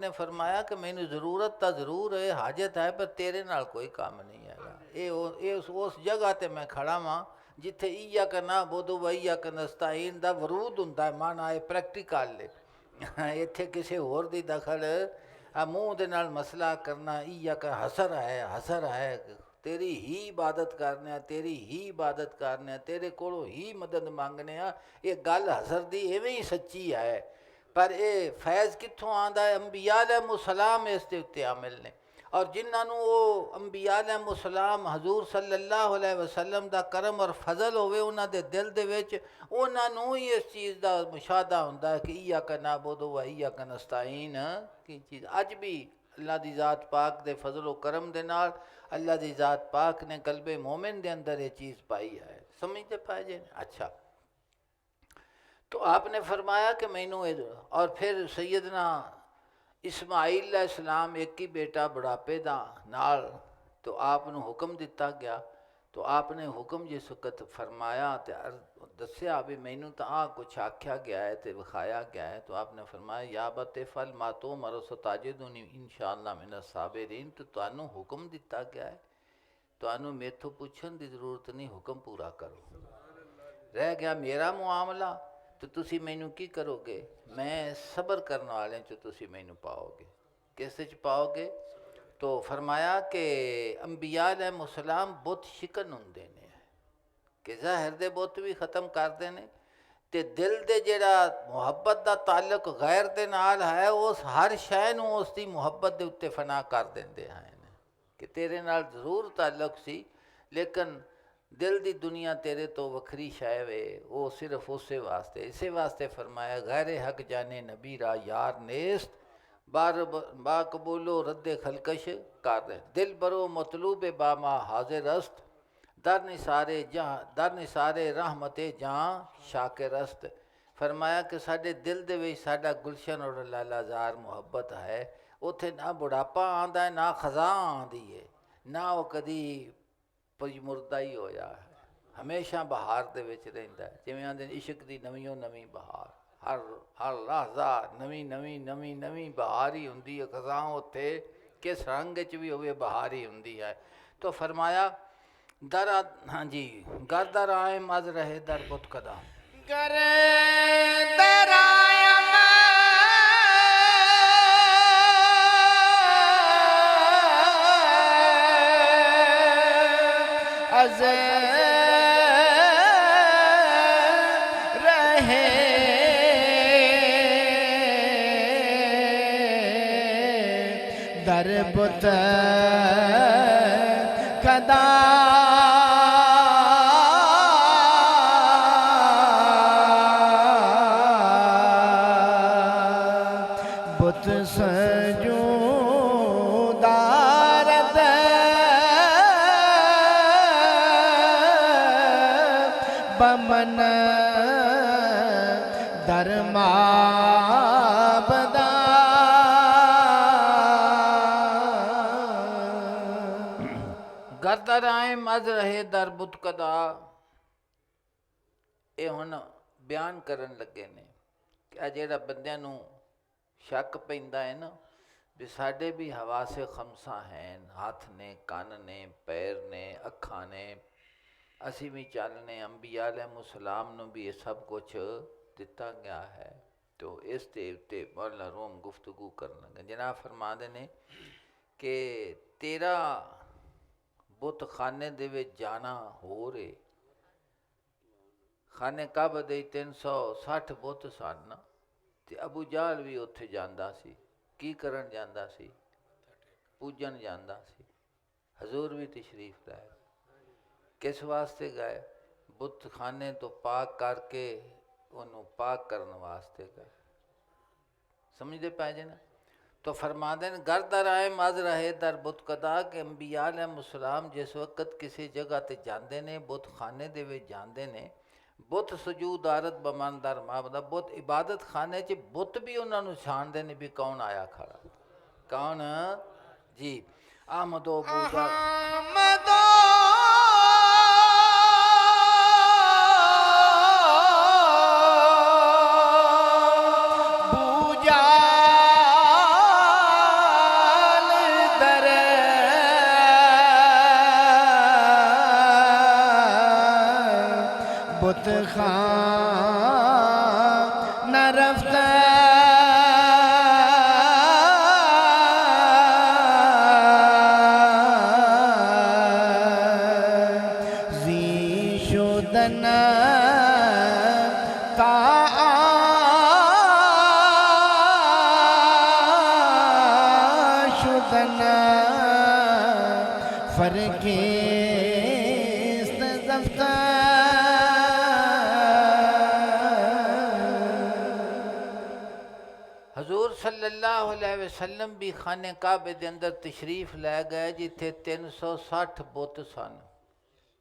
نے فرمایا کہ مینوں ضرورت تا ضرور ہے، حاجت ہے، پر تیرے نال کوئی کام نہیں ہے۔ اس جگہ تے میں کھڑا ہاں جتھے ایاک نعبد و ایاک نستعین دا ورود ہوندا ہے، مانا ہے پریکٹیکل ہے، اتھے کسی ہور دی دخل منہ دے نال مسئلہ کرنا، ایاک حسر ہے، تیری ہی عبادت کرنے ہیں، تیری ہی عبادت کرنے ہیں، تیرے کولوں ہی مدد مانگنے ہیں، یہ گل حسر دی ایویں ہی سچی ہے، پر اے فیض کتھوں آندا ہے؟ انبیاء علیہ السلام اس دے اتے عامل نے، اور جنہاں نوں وہ انبیاء علیہ السلام حضور صلی اللہ علیہ وسلم دا کرم اور فضل ہوئے انہاں دے دل دے وچ، انہاں نوں ہی اس چیز دا مشاہدہ ہوندا ہے کہ ایاک نعبد و ایاک نستعین کی چیز۔ اج بھی اللہ دی ذات پاک دے فضل و کرم دے نال اللہ دی ذات پاک نے قلب مومن دے اندر یہ چیز پائی ہے، سمجھتے پائے جے؟ اچھا، تو آپ نے فرمایا کہ مینوں، اور پھر سیدنا اسماعیل علیہ السلام ایک ہی بیٹا بڑھاپے دا نال، تو آپ نے حکم دیتا گیا، تو آپ نے حکم جس وقت فرمایا تے دسیا بھی مینوں تو کچھ آکھیا گیا ہے تے وکھایا گیا ہے، تو آپ نے فرمایا یا ابت افعل ما تؤمر ستجدنی انشاءاللہ من الصابرین، تو تانوں حکم دیتا گیا ہے، تانوں میتھوں پوچھن دی ضرورت نہیں، حکم پورا کرو۔ رہ گیا میرا معاملہ تو تسی مینوں کی کرو گے؟ میں صبر کرنے والے چ تسی مینوں پاؤ گے، کس وچ پاؤ گے؟ تو فرمایا کہ انبیاء علیہ السلام بت شکن ہوندے نے، کہ ظاہر دے بت بھی ختم کردے نے، تے دل دے جڑا محبت دا تعلق غیر دے نال ہے، اس ہر شے نوں اس دی محبت دے اتے فنا کر دیندے ہیں کہ تیرے نال ضرور تعلق سی، لیکن دل دی دنیا تیرے تو وکھری شے وے، وہ صرف اسے واسطے فرمایا غیر حق جانے نبی را یار نیست، با قبولو رد خلکش کر دے، دل برو مطلوب باما حاضر است، در نثارے رحمت جاں شاکر است۔ فرمایا کہ ساڈے دل دے وچ ساڈا گلشن اور لالا زار محبت ہے، اتھے نہ بڑھاپا آندا ہے، نہ خزاں آندی ہے، نہ وہ کدی پجمردہ ہی ہویا ہے، ہمیشہ بہار دے وچ رہندا ہے، جویں آندے عشق دی نویوں نویں بہار، ہر لحظہ نویں بہار ہی ہوندی ہے، خزاں اتھے کس رنگ وچ بھی ہوئے بہار ہی ہوندی ہے۔ تو فرمایا ہاں جی، گر در آئم از رہے در بت کدا، گر در آیم از رہے در بت کدا، بت سجودہ رد بمن در مابدا گردر آئیں مز رہے در بت کدا. ਇਹ ਹੁਣ ਬਿਆਨ ਕਰਨ ਲੱਗੇ ਨੇ ਕਿ ਆ ਜਿਹੜਾ ਬੰਦਿਆਂ ਨੂੰ ਸ਼ੱਕ ਪੈਂਦਾ ਹੈ ਨਾ ਵੀ ਸਾਡੇ ਵੀ ਹਵਾਸੇ ਖਮਸਾ ਹਨ, ਹੱਥ ਨੇ, ਕੰਨ ਨੇ, ਪੈਰ ਨੇ, ਅੱਖਾਂ ਨੇ, ਅਸੀਂ ਵੀ ਚੱਲਨੇ, ਅੰਬੀਆ ਅਲੈਹਿਮੁਸਸਲਾਮ ਨੂੰ ਵੀ ਇਹ ਸਭ ਕੁਝ ਦਿੱਤਾ ਗਿਆ ਹੈ. ਤੋ ਇਸ ਦੇ ਉੱਤੇ ਮੌਲਾ ਰੂਮ ਗੁਫ਼ਤਗੂ ਕਰਨ ਲੱਗੇ. ਜਨਾਬ ਫਰਮਾਉਂਦੇ ਨੇ ਕਿ ਤੇਰਾ ਬੁੱਤ ਖਾਨੇ ਦੇ ਵਿੱਚ ਜਾਣਾ ਹੋ ਰੇ. ਖਾਨੇ ਕਾਬਾ ਦੇ 360 ਬੁੱਤ ਸਨ ਤੇ ਅਬੂ ਜਾਹਲ ਵੀ ਉੱਥੇ ਜਾਂਦਾ ਸੀ. ਕੀ ਕਰਨ ਜਾਂਦਾ ਸੀ? ਪੂਜਣ ਜਾਂਦਾ ਸੀ. ਹਜ਼ੂਰ ਵੀ ਤਸ਼ਰੀਫ ਲਾਏ. ਕਿਸ ਵਾਸਤੇ ਗਏ? ਬੁੱਤ ਖਾਨੇ ਤੋਂ ਪਾਕ ਕਰਕੇ ਉਹਨੂੰ ਪਾਕ ਕਰਨ ਵਾਸਤੇ ਗਏ. ਸਮਝਦੇ ਪਏ ਜੇ ਨਾ? تو فرماتے ہیں گردر آئے مز رہے در بت کدا کہ انبیاء علیہم جس وقت کسی جگہ تے جاندے نے بت خانے دے وچ جاندے نے بت سجود عارت بمن در معبد بت عبادت خانے چ بت بھی انہاں نوں چھاندے نے بھی کون آیا کھڑا. کون جی احمد و بوجا بت خان نہ رفتہ زی شدن تا شدن فرکیست زفتہ حضور صلی اللہ علیہ وسلم بھی خانے کعبے دے اندر تشریف لے گئے جتھے 360 بت سن.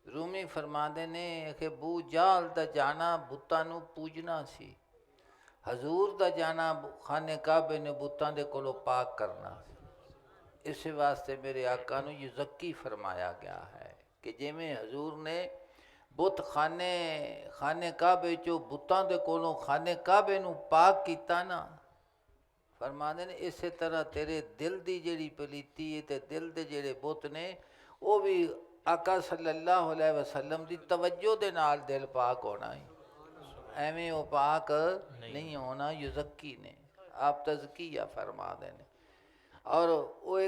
رومی فرماندے نے کہ بو جال دا جانا بتاں نوں پوجنا سی. حضور دا جانا خانے کعبے نے بتاں دے کولوں پاک کرنا سی. اس واسطے میرے آقا نوں یزکی فرمایا گیا ہے کہ جویں حضور نے بت خانے کعبے چوں بتاں دے کولوں خانے کعبے نوں پاک کیتا نا، فرماندے نے اسی طرح تیرے دل دی جڑی پلیتی ہے تے دل دے جڑے بت نے وہ بھی آقا صلی اللہ علیہ وسلم دی توجہ دے نال دل پاک ہونا ہی. ایویں وہ پاک نہیں ہونا. یزکی نے آپ تزکیہ فرما دے نے. اور وہ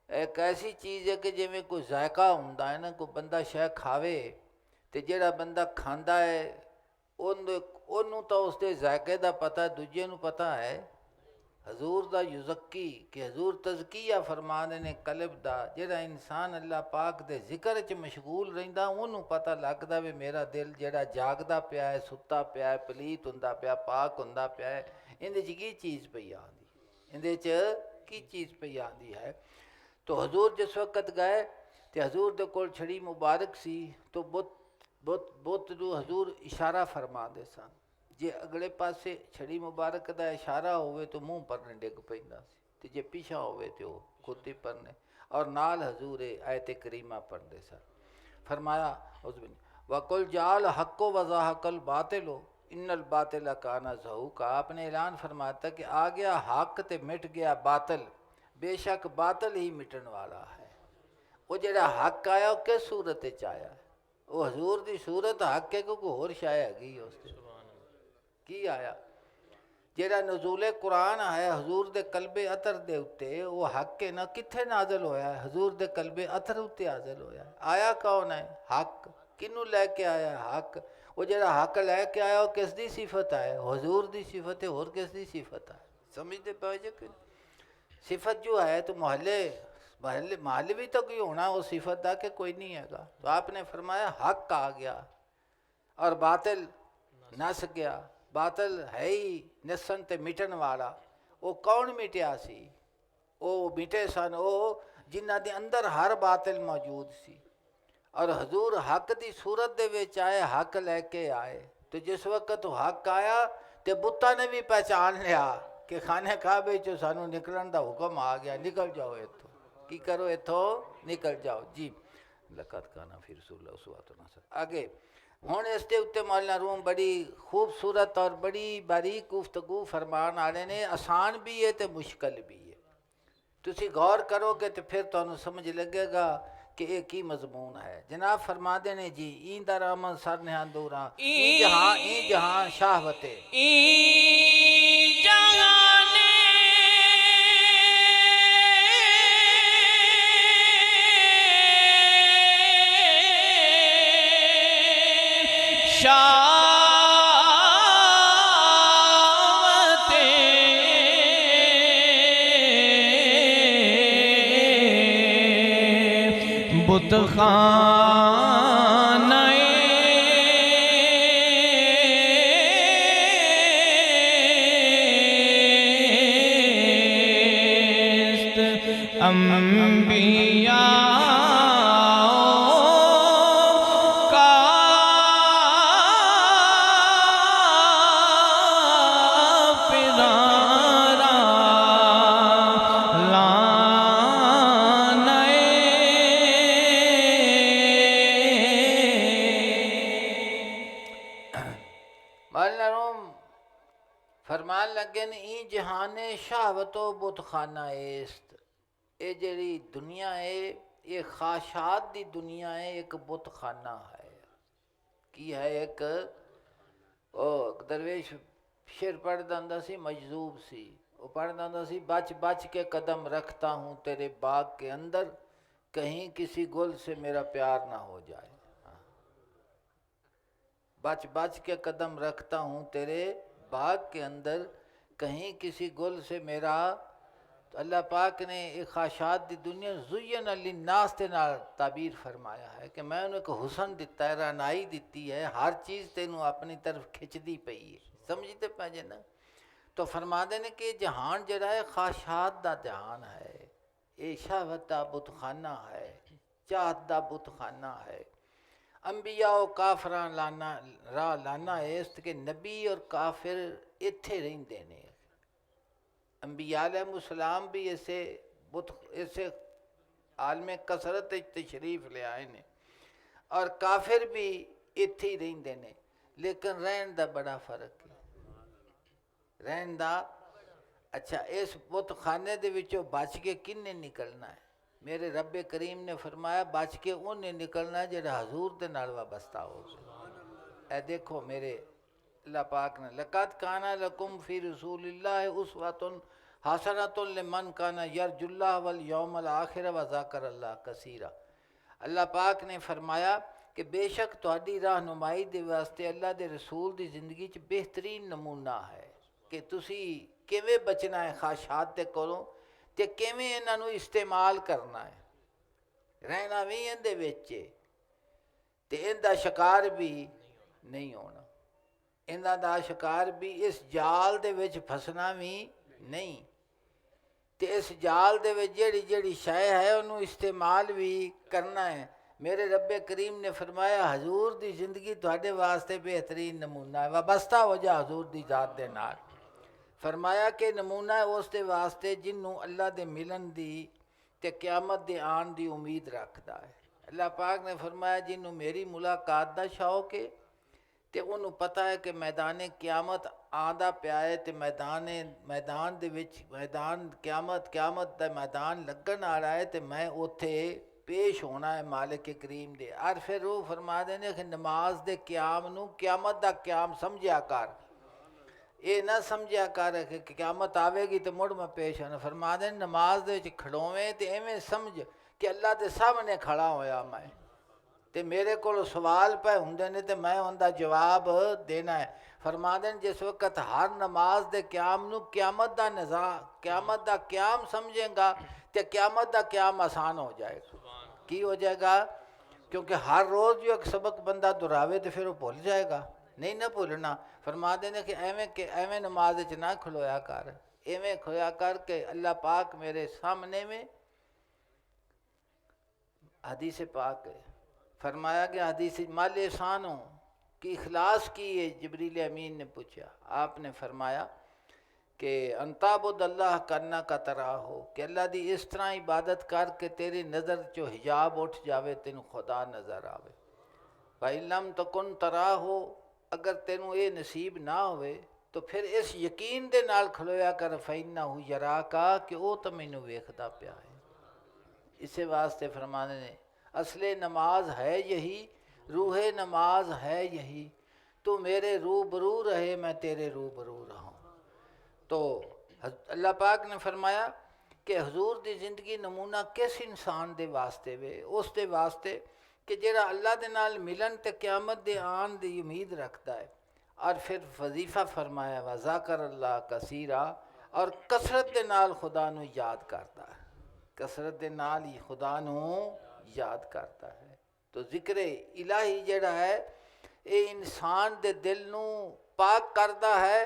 ایک ایسی چیز ہے کہ جویں کوئی ذائقہ ہوندا ہے نا، کوئی بندہ شے کھاوے تے جڑا بندہ کھاندا ہے اونوں تو اس دے ذائقے دا پتہ دوجے نوں پتہ ہے. حضور دا یزکی کہ حضور تزکیہ فرمانے نے قلب دا جڑا انسان اللہ پاک دے ذکر چ مشغول رہندا اونوں پتہ لگدا وے میرا دل جڑا جاگدا پیا ہے، ستا پیا ہے، پلیت ہوندا پیا، پاک ہوندا پیا ہے، اندے چ کی چیز پئی آندی، اندے چ کی چیز پئی آندی ہے. تو حضور جس وقت گئے تے حضور دے کول چھڑی مبارک سی تو بت جو حضور اشارہ فرما دے سن. جے اگلے پاسے چھڑی مبارک دا اشارہ ہوئے تو منہ پرنے ڈگ پیندا سی تے جے پیچھا ہوئے تو خود ہی پرنے. اور نال حضور آیت کریمہ پڑھدے سن. فرمایا وَقُلْ جَعَلَ حَقُّ وَزَهَقَ الْبَاطِلُ اِنَّ الْبَاطِلَ كَانَ زَهُوقًا. آپ نے اعلان فرمایا تھا کہ آ گیا حق تے مٹ گیا باطل، بے شک باطل ہی مٹن والا ہے. وہ جڑا حق آیا وہ کس صورت وچ آیا؟ وہ حضور دی صورت حق ہے کہ کوئی ہور شے ہیگی اس تے کی آیا؟ جیڑا نزول قرآن ہے حضور دے قلب اطہر دے اتے وہ حق ہے نا، کتھے نازل ہویا ہے؟ حضور دے قلب اطہر اتے نازل ہویا ہے. آیا کون ہے؟ حق. کنوں لے کے آیا ہے؟ حق. وہ جیڑا حق لے کے آیا وہ کس دی صفت ہے؟ حضور دی صفت ہے. اور کس دی صفت ہے؟ سمجھتے پائے جے کہ صفت جو ہے تو محلوی تو کوئی ہونا وہ صفت دا کہ کوئی نہیں ہے گا. تو آپ نے فرمایا حق آ گیا اور باطل نس گیا. باطل ہے ہی نسن تے مٹن والا. وہ کون مٹیا سی؟ وہ مٹے سن وہ جنہ دے اندر ہر باطل موجود سی. اور حضور حق دی صورت دے وچ آئے، حق لے کے آئے. تو جس وقت حق آیا تے بتاں نے بھی پہچان لیا کہ خانہ کعبے چوں سانوں نکلن دا حکم آ گیا، نکل جاؤ اتھوں، کی کرو اتھوں نکل جاؤ جی۔ لقد کان فی رسول اللہ اسوۃ حسنہ۔ آگے ہن اس دے اتنے مولانا روم بڑی خوبصورت اور بڑی باریک گفتگو فرمان والے نے، آسان بھی ہے تے مشکل بھی ہے۔ تسی غور کرو گے تو پھر تانوں سمجھ لگے گا کہ یہ کی مضمون ہے۔ جناب فرما دے نے جی این در آمد سر نہاں دوراں این جہاں شہوتے بت خانہ است انبیاء فرمان لگے نے این جہان شہوت و بت خانہ است، اے جڑی دنیا ہے یہ خواہشات دی دنیا ہے، ایک بت خانہ ہے۔ کی ہے ایک درویش شعر پڑھدا ہوندا سی، مجذوب سی، وہ پڑھدا ہوندا سی بچ بچ کے قدم رکھتا ہوں تیرے باغ کے اندر، کہیں کسی گل سے میرا پیار نہ ہو جائے۔ بچ بچ کے قدم رکھتا ہوں تیرے باغ کے اندر، کہیں کسی گل سے میرا۔ تو اللہ پاک نے ایک خواہشات دی دنیا زین للناس تے نال تعبیر فرمایا ہے کہ میں انہیں ایک حسن دیتا ہے، رعنائی دیتی ہے، ہر چیز تینوں اپنی طرف کھچدی پئی ہے، سمجھتے پہ جے نا۔ تو فرما دے نے کہ جہان جڑا ہے خواہشات دا جہان ہے، یہ شہوت دا بت خانہ ہے، چاہت دا بت خانہ ہے۔ انبیاء و کافراں لانا راہ لانا است کہ نبی اور کافر اتھے رہندے نے۔ انبیاء علیہ السلام بھی اسے عالم کثرت تشریف لے آئے نے، اور کافر بھی اتھے ہی رہندے نے، لیکن رہن دا بڑا فرق ہے۔ رہن دا اچھا اس بت خانے دے وچوں بچ کے کنے نکلنا ہے؟ میرے رب کریم نے فرمایا بچ کے انہیں نکلنا ہے جڑا حضور دے نال وابستہ ہو۔ اے دیکھو میرے اللہ پاک نے لقد کان لکم فی رسول اللہ اسوۃ حسنۃ لمن کان یرجو اللہ والیوم الآخر وذکر اللہ کثیرا۔ اللہ پاک نے فرمایا کہ بے شک تہاڈی رہنمائی دے واسطے اللہ دے رسول دی زندگی چ بہترین نمونہ ہے کہ تسی کیویں بچنا ہے خواہشات دے کولوں تے کیویں انہاں نوں استعمال کرنا ہے، رہنا بھی اندے وچ تے اندا شکار بھی نہیں ہونا، انہاں دا شکار بھی اس جال دے وچ پھسنا بھی نہیں، تے اس جال دے وچ جیڑی شے ہے انہوں استعمال بھی کرنا ہے۔ میرے رب کریم نے فرمایا حضور دی زندگی تہاڈے واسطے بہترین نمونہ ہے، وابستہ ہو جا حضور دی ذات دے نال۔ فرمایا کہ نمونہ ہے اس دے واسطے جنوں اللہ دے ملن دی تے قیامت دے آن دی امید رکھدا ہے۔ اللہ پاک نے فرمایا جنوں میری ملاقات دا شوق ہے تے انہوں پتہ ہے کہ میدان قیامت آندا پیا ہے تے میدان دے وچ میدان قیامت دا میدان لگن آ رہا ہے تے میں اوتھے پیش ہونا ہے مالک کریم دے۔ اور پھر روح فرما دینے کہ نماز دے قیام نو قیامت دا قیام سمجھیا کر، یہ نہ سمجھیا کر کہ قیامت آوے گی تو مڑ میں پیش ہونا۔ فرما دیں نماز دے وچ کھڑویں تے ایویں سمجھ کہ اللہ دے سامنے کھڑا ہویا میں تے میرے کو سوال پہ ہوندے نے تے میں ان دا جواب دینا ہے۔ فرما دیں جس وقت ہر نماز دے قیام نو قیامت دا نظام قیامت دا قیام سمجھیں گا تے قیامت دا قیام آسان ہو جائے گا۔ کی ہو جائے گا؟ کیونکہ ہر روز جو ایک سبق بندہ دہراوے تو پھر وہ بھول جائے گا، نہیں نہ بھولنا۔ فرما دینے کہ ایویں نماز وچ نہ کھلویا کر، ایویں کھلویا کر کہ اللہ پاک میرے سامنے میں۔ حدیث پاک ہے فرمایا کہ حدیث مال احسان ہو کہ اخلاص کی ہے؟ جبریل امین نے پوچھا. آپ نے فرمایا کہ انتابد اللہ کرنا کا طرح ہو، کہ اللہ دی اس طرح عبادت کر کے تیری نظر جو حجاب اٹھ جاوے تینوں خدا نظر آوے. فَإِلَّمْ تَكُنْ تَرَاهُ، اگر تینوں یہ نصیب نہ ہوئے تو پھر اس یقین دے نال کھلویا کر فَإِنَّهُ يَرَاكَ کہ او تو مینوں ویکھدا پیا ہے. اسے واسطے فرمانے نے اصل نماز ہے یہی، روح نماز ہے یہی، تو میرے روبرو رہے میں تیرے روبرو رہوں. تو اللہ پاک نے فرمایا کہ حضور دی زندگی نمونہ کس انسان دے واسطے وے؟ اس دے واسطے کہ جڑا اللہ دے نال ملن تے قیامت دے آن دی امید رکھتا ہے. اور پھر وظیفہ فرمایا وذاکر اللہ کثیرا، اور کثرت دے نال خدا نو یاد کرتا ہے، کثرت دے نال ہی خدا نو یاد کرتا ہے. تو ذکر الہی جڑا ہے اے انسان دے دل نو پاک کرتا ہے،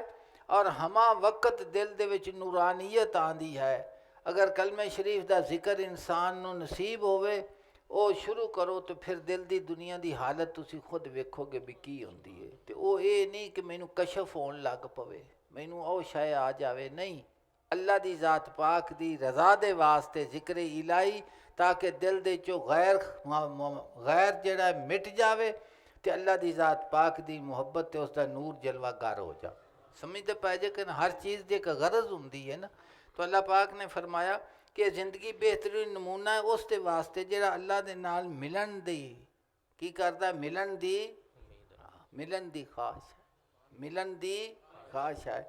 اور ہما وقت دل دے وچ نورانیت آندی ہے. اگر کلمہ شریف دا ذکر انسان نو نصیب ہوئے او شروع کرو تو پھر دل دی دنیا دی حالت تسی خود ویکھو گے بھی کی ہوندی ہے. تے او اے نہیں کہ مینوں کشف ہون لگ پوے، مینوں او شے آ جاوے، نہیں. اللہ دی ذات پاک دی رضا دے واسطے ذکر الہی، تاکہ دل دے چو غیر جڑا ہے مٹ جاوے تے اللہ دی ذات پاک دی محبت تے اس دا نور جلوہ گر ہو جا. سمجھتے پائے جے کہ ہر چیز دی ایک غرض ہوندی ہے نا. تو اللہ پاک نے فرمایا کہ زندگی بہترین نمونہ ہے اس دے واسطے جڑا اللہ دے نال ملن دی کی کردا ہے، ملن دی خواہش ہے، ملن دی خواہش ہے.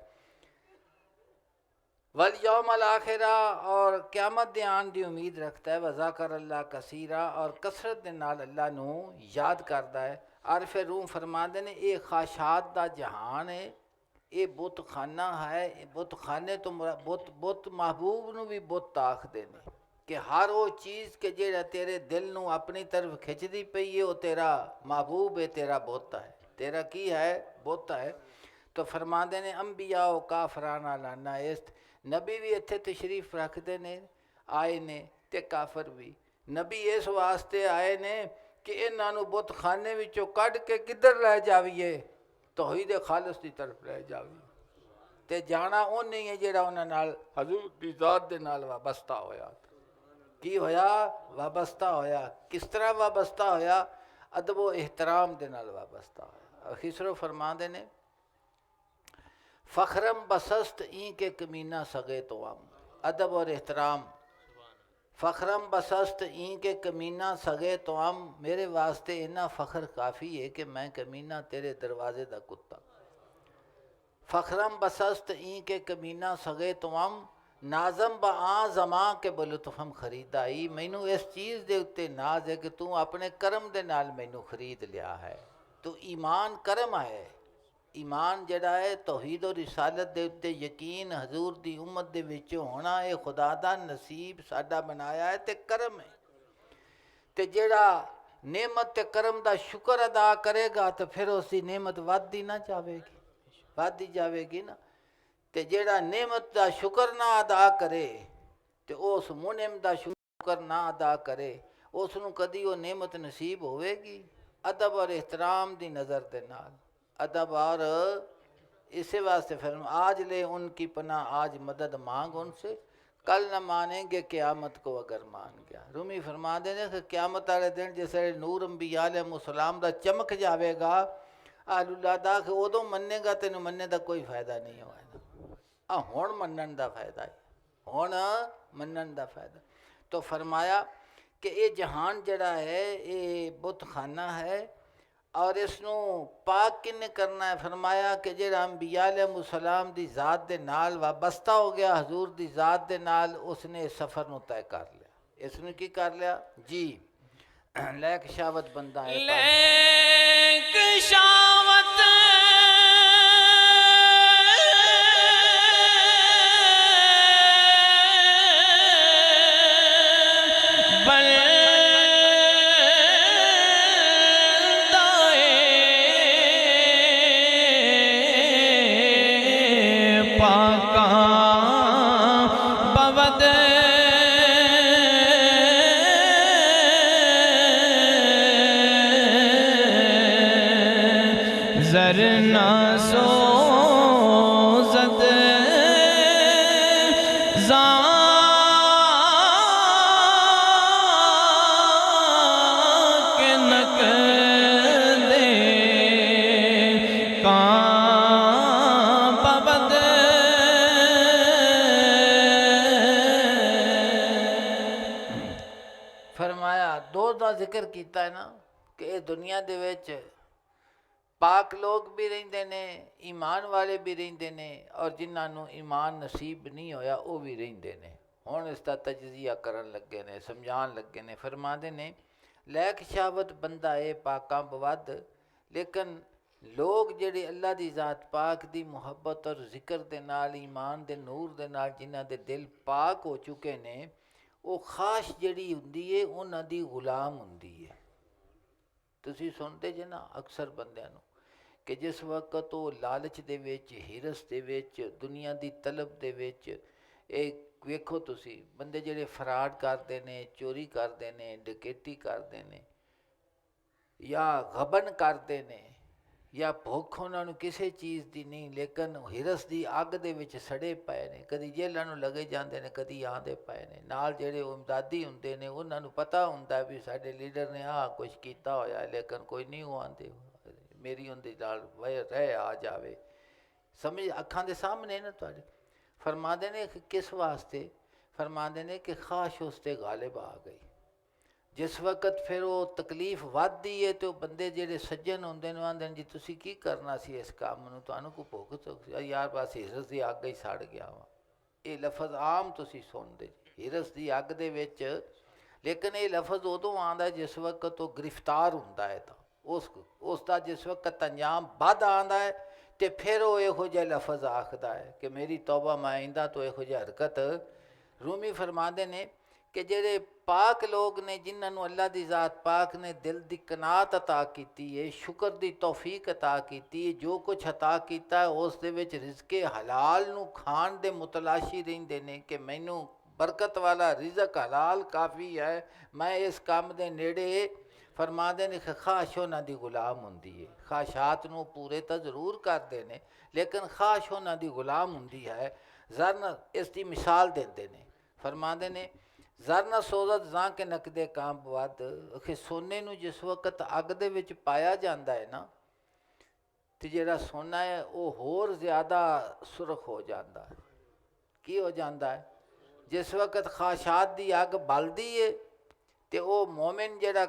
والیوم الآخرہ، اور قیامت دے آن دی امید رکھتا ہے. وذاکر اللہ کثیرا، اور کثرت دے نال اللہ نو یاد کردا ہے. عارف روم فرماندے نے اے خواہشات دا جہان ہے، اے بت خانہ ہے. بت خانے تو بت محبوب نو بھی بت آکھدے نے، کہ ہر وہ چیز کہ جیڑا تیرے دل نو اپنی طرف کھچدی پئی ہے وہ تیرا محبوب ہے، تیرا بت ہے، تیرا کی ہے؟ بت ہے. تو فرماندے نے انبیاء و کافرانہ لانا است، نبی بھی اتھے تشریف رکھتے نے آئے نے تے کافر بھی. نبی اس واسطے آئے نے کہ انہاں نو بت خانے وچوں کڈ کے کدھر لے جاویے؟ توحید خالص دی طرف لے جاویے. تے جانا اون نہیں ہے جڑا انہاں نال حضور دی ذات دے نال وابستہ ہویا. کی ہویا؟ وابستہ ہویا. کس طرح وابستہ ہویا؟ ادب و احترام دے نال وابستہ ہویا. خسرو فرماندے نے فخرم بسست این کے کمینہ سگے تو ہم. ادب اور احترام. فخرم بسست این کے کمینہ سگے تو ہم، میرے واسطے اتنا فخر کافی ہے کہ میں کمینہ تیرے دروازے دا کتا. فخرم بسست این کے کمینہ سگے تو ہم، نازم با آن زمان کے بلطفم خریدائی. مینوں اس چیز دے اتے ناز ہے کہ تو اپنے کرم دے نال مینوں خرید لیا ہے. تو ایمان کرم ہے. ایمان جڑا ہے توحید و رسالت دے اتے یقین حضور دی امت دے وچ ہونا، اے خدا دا نصیب ساڈا بنایا ہے تے کرم ہے. تے جڑا نعمت تے کرم دا شکر ادا کرے گا تو پھر اس دی نعمت ودی نہ جاوے گی، ودی جاوے گی نا. تے جڑا نعمت دا شکر نہ ادا کرے تے اس منعم دا شکر نہ ادا کرے اس نو کدی وہ نعمت نصیب ہوئے گی؟ ادب اور احترام دی نظر دے نال. ادب اور اسی واسطے فرم آج لے ان کی پناہ، آج مدد مانگ ان سے، کل نہ مانیں گے قیامت کو اگر مان گیا. رومی فرما دیں کہ قیامت والے دن جیسے نور انبیاء علیہ السلام دا چمک جاوے گا اہل اللہ دا، کہ ادو مننے گا تینوں مننے دا کوئی فائدہ نہیں ہوئے گا. ہون منن دا فائدہ ہے، ہون منن دا فائدہ. تو فرمایا کہ یہ جہان جڑا ہے یہ بت خانہ ہے، اور اس نو پاک کنے کرنا ہے؟ فرمایا کہ جڑا انبیاء علیہ السلام دی ذات دے نال وابستہ ہو گیا حضور دی ذات دے نال، اس نے سفر نو طے کر لیا. اس نے کی کر لیا جی؟ لیک شاوت بندہ ہے لیک شاوت دو دا ذکر کیتا ہے نا کہ یہ دنیا دے وچ پاک لوگ بھی رہندے نے، ایمان والے بھی رہندے نے، اور جنہاں نوں ایمان نصیب نہیں ہویا وہ بھی رہندے نے۔ ہن اس دا تجزیہ کرن لگے نے، سمجھان لگے نے، فرماندے نے لیک شہوت بندہ اے پاکاں بود، لیکن لوگ جڑے اللہ دی ذات پاک دی محبت اور ذکر دے نال، ایمان دے نور دے نال جنہاں دے دل پاک ہو چکے نے، وہ خواہش جڑی ہوندی ہے انہاں دی غلام ہوندی ہے۔ تسی سنتے جے نا اکثر بندیاں نوں کہ جس وقت وہ لالچ دے وچ، ہرس دے وچ، دنیا دی طلب دے وچ، ایک ویکھو تسی بندے جڑے فراڈ کردے نے، چوری کردے نے، ڈکیتی کردے نے، یا غبن کردے نے، یا بھوک انہاں نوں کسے چیز دی نہیں لیکن ہرس دی اگ دے وچ سڑے پئے نے، کدی جیلاں نوں لگے جاندے نے، کدی آندے پئے نے، نال جڑے امدادی ہوندے نے انہاں نوں پتہ ہوندا ہے بھی ساڈے لیڈر نے کچھ کیتا ہویا لیکن کوئی نہیں وہ آندے میری ان دے نال رہ آ جاوے، سمجھ اکھاں دے سامنے نا تواڈے۔ فرماندے نے کہ کس واسطے؟ فرماندے نے کہ خواہش اس تے غالب آ گئی۔ جس وقت پھر وہ تکلیف ودی ہے تو بندے جڑے سجن ہوندے نے آندے جی تسی کی کرنا سی اس کام نوں، تانوں کو بھوک تو یار بس ہرس دی اگ ہی سڑ گیا وا۔ یہ لفظ عام تسی سن دے ہرس دی اگ دے وچ، لیکن یہ لفظ ادوں آندا ہے جس وقت وہ گرفتار ہوندا ہے تا اس دا جس وقت انجام بد آندا ہے تے پھر وہ یہو جہ لفظ آکھدا ہے کہ میری توبہ میں آئندہ تو یہو جہ حرکت۔ رومی فرماندے نے کہ جڑے پاک لوگ نے جنہاں نوں اللہ دی ذات پاک نے دل دی قناعت عطا کیتی ہے، شکر دی توفیق عطا کیتی ہے، جو کچھ عطا کیتا ہے اس دے وچ رزق حلال نوں کھان دے متلاشی رہندے نے کہ مینوں برکت والا رزق حلال کافی ہے، میں اس کام دے نیڑے۔ فرماندے نے کہ خواہش انہاں دی غلام ہوندی ہے، خواہشات نوں پورے تا ضرور کردے نے لیکن خواہش انہاں دی غلام ہوندی ہے۔ زرن اس دی مثال دیندے نے، فرماندے نے زر نہ سوزت زاں کے نقدے کام بود، کہ سونے نوں جس وقت اگ دے وچ پایا جاندا ہے نا تے جڑا سونا ہے وہ ہور زیادہ سرخ ہو جاندا ہے۔ کی ہو جاندا ہے؟ جس وقت خواہشات دی اگ بلدی ہے تے وہ مومن جڑا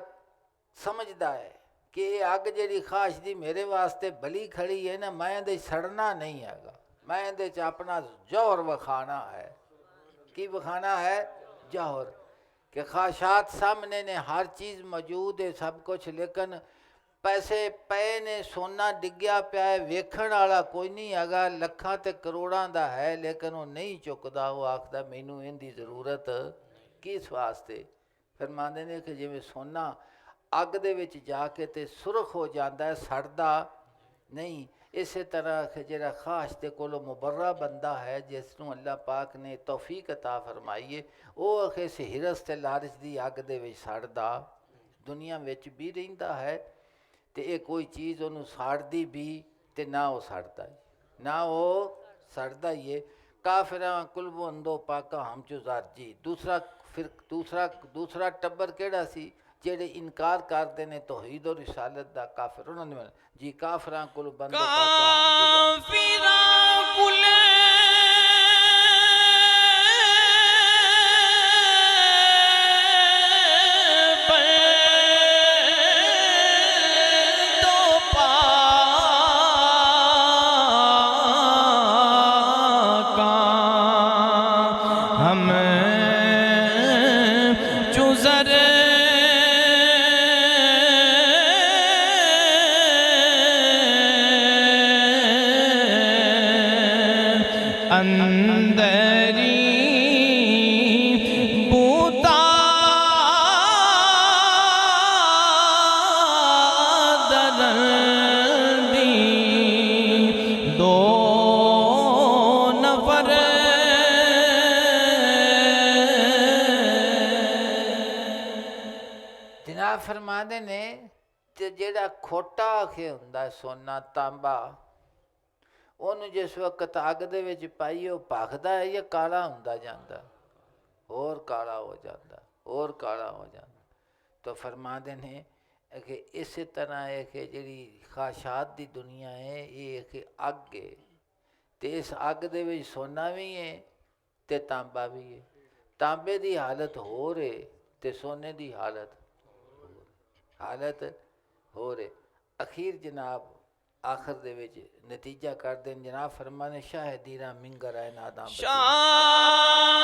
سمجھدا ہے کہ یہ اگ جڑی خواہش دی میرے واسطے بلی کھڑی ہے نا، میں دے سڑنا نہیں ہے گا، میں دے اپنا جوہر وکھانا ہے۔ کی وکھانا ہے؟ جوہر۔ کہ خواہشات سامنے نے، ہر چیز موجود ہے سب کچھ، لیکن پیسے پے نے، سونا ڈگیا پیا ہے، ویکھن والا کوئی نہیں ہے، لکھاں تے کروڑاں دا ہے لیکن وہ نہیں چکدا، وہ آکھدا مینوں ان دی ضرورت کس واسطے؟ فرماندے نے کہ جویں سونا اگ دے وچ جا کے تے سرخ ہو جاندا ہے، سڑدا نہیں، اسی طرح کہ جڑا خواہش دے کولو مبرہ بندہ ہے جس نوں اللہ پاک نے توفیق عطا فرمائی ہے، وہ اس ہرس تے لالچ دی اگ دے وچ سڑدا دنیا وچ بھی رہندا ہے تے یہ کوئی چیز انہوں ساڑدی بھی تے نہ وہ سڑدا ہے، نہ وہ سڑدا ہی ہے۔ کافراں قلب اندو پاکا ہم چو زارجی، دوسرا ٹبر کیڑا سی جڑے انکار کردے نے توحید و رسالت دا، کافر انہوں نے جی کافراں قلب اندو پاکا ہم چو زارجی۔ فرماندے نے تے جیڑا کھوٹا آکھے ہوندا ہے سونا تانبا، انہوں جس وقت اگ دے وچ پائیے وہ بھاگدا ہے یا کالا ہوندا جاندا، اور کالا ہو جاندا، اور کالا ہو جاندا۔ تو فرماندے نے کہ اسی طرح ہے کہ جڑی خواہشات دی دنیا ہے یہ کہ اگ ہے تے اس اگ دے وچ سونا بھی ہے تے تانبا بھی ہے، تانبے دی حالت ہو رہے تے سونے دی حالت حالت ہو رہے اخیر جناب آخر دے وچ نتیجہ کر دیں جناب فرمانے شاہدیرہ منگر آئے ناداں بتی شاہدیرہ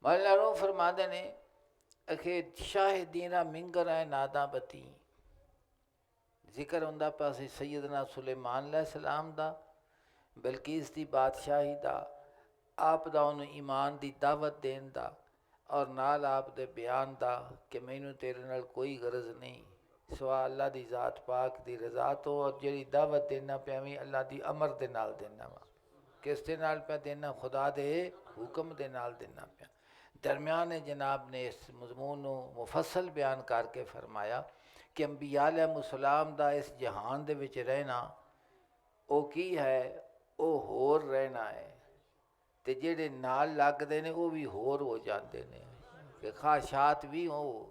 مولانا روم فرما دے نے کہ شاہدینہ منگر ہے ناداں بتی ذکر ہوندا پاسے سیدنا سلیمان علیہ السلام دا بلقیس دی بادشاہی دا آپ دا انہوں ایمان دی دعوت دین دا اور نال آپ دے بیان دا کہ مینوں تیرے نال کوئی غرض نہیں سوا اللہ دی ذات پاک دی رضا تو اور جڑی دعوت دینا پیا میں اللہ دی امر دے نال دینا وا کس دے نال پہ دینا خدا دے حکم دے نال دینا پیا درمیان جناب نے اس مضمون نو مفصل بیان کر کے فرمایا کہ انبیاء علیہ السلام دا اس جہان دے وچ رہنا او کی ہے او ہور رہنا ہے تے جڑے نال لگ دے نے وہ بھی ہور ہو جاندے نے کہ خواہشات بھی ہو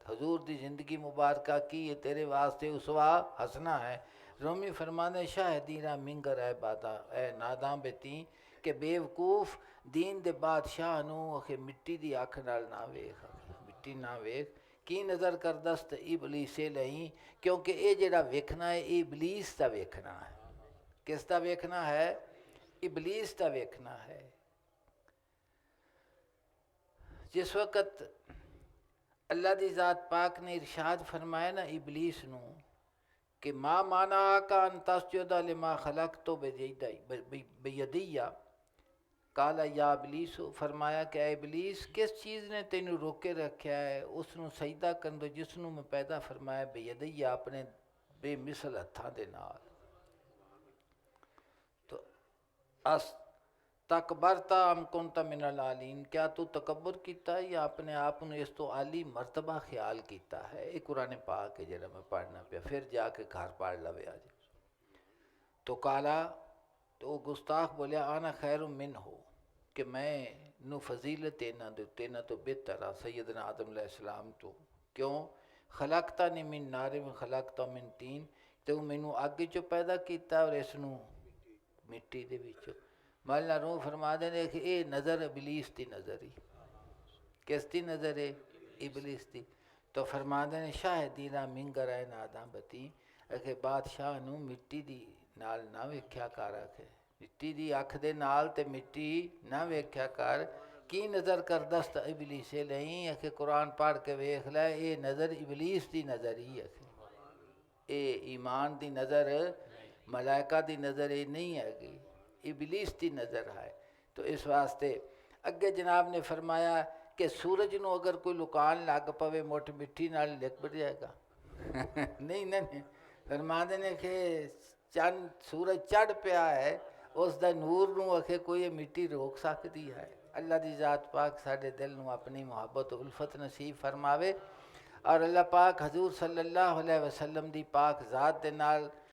حضور دی زندگی مبارکہ کی ہے تیرے واسطے اسوا حسنہ ہے رومی فرمانے شاہدینہ منگر اے بادا اے ناداں بیتی کہ بیوقوف دین دے بادشاہ نو کہ مٹی دی آنکھ نال نہ ویکھ مٹی نہ ویکھ کی نظر کر دست ابلیس لئی کیونکہ اے جڑا ویکھنا ہے ابلیس دا ویکھنا ہے کس دا ویکھنا ہے ابلیس دا ویکھنا ہے جس وقت اللہ دی ذات پاک نے ارشاد فرمایا نا ابلیس نو کہ ما مانا کا ان تسجد لما خلقت بیدیا کالا یا ابلیس فرمایا کہ اے ابلیس کس چیز نے تینوں روکے رکھیا ہے اس نو سجدہ کرن دو جس نو میں پیدا فرمایا بیدیا اپنے بے مثل ہتھاں دے نال تو تکبرتا ام کنت من العالین کیا تو تکبر کیتا ہے یا اپنے آپ نے اس تو عالی مرتبہ خیال کیتا ہے یہ قرآن پاک ہے جڑا میں پڑھنا پیا پھر جا کے گھر پڑھ لوے آج تو کالا تو گستاخ بولیا آنا خیر من ہو کہ میں نو فضیلت تینا تو بہتر سیدنا آدم علیہ السلام تو کیوں خلقتا نے من نار میں خلقتا من تین تو مینو اگ چو پیدا کیتا اور اس نو مٹی دے وچ مولانا روم فرما دے کہ اے نظر ابلیس دی نظر ہی کس دی نظر ہے ابلیس دی تو فرما دے شاہدینہ منگر ہے ناداں بتی کہ بادشاہ نو مٹی دی نال نہ ویکھیا کر کے مٹی دی اکھ دے نال تے مٹی نہ ویکھیا کر کی نظر کر دست ابلیس نہیں کہ قرآن پڑھ کے ویکھ لے اے نظر ابلیس دی نظر ہی ہے اے ایمان دی نظر ملائکہ دی نظر اے نہیں ہے گی ابلیس دی نظر ہے تو اس واسطے اگے جناب نے فرمایا کہ سورج نو اگر کوئی لکان لگ پوے موٹ مٹی نال لکھ جائے گا نہیں فرما نے کہ چند سورج چڑھ پیا ہے اس دا نور نو اکھے کوئی مٹی روک سکتی ہے اللہ دی ذات پاک ساڈے دل نو اپنی محبت و الفت نصیب فرماوے اور اللہ پاک حضور صلی اللہ علیہ وسلم دی پاک ذات دے نال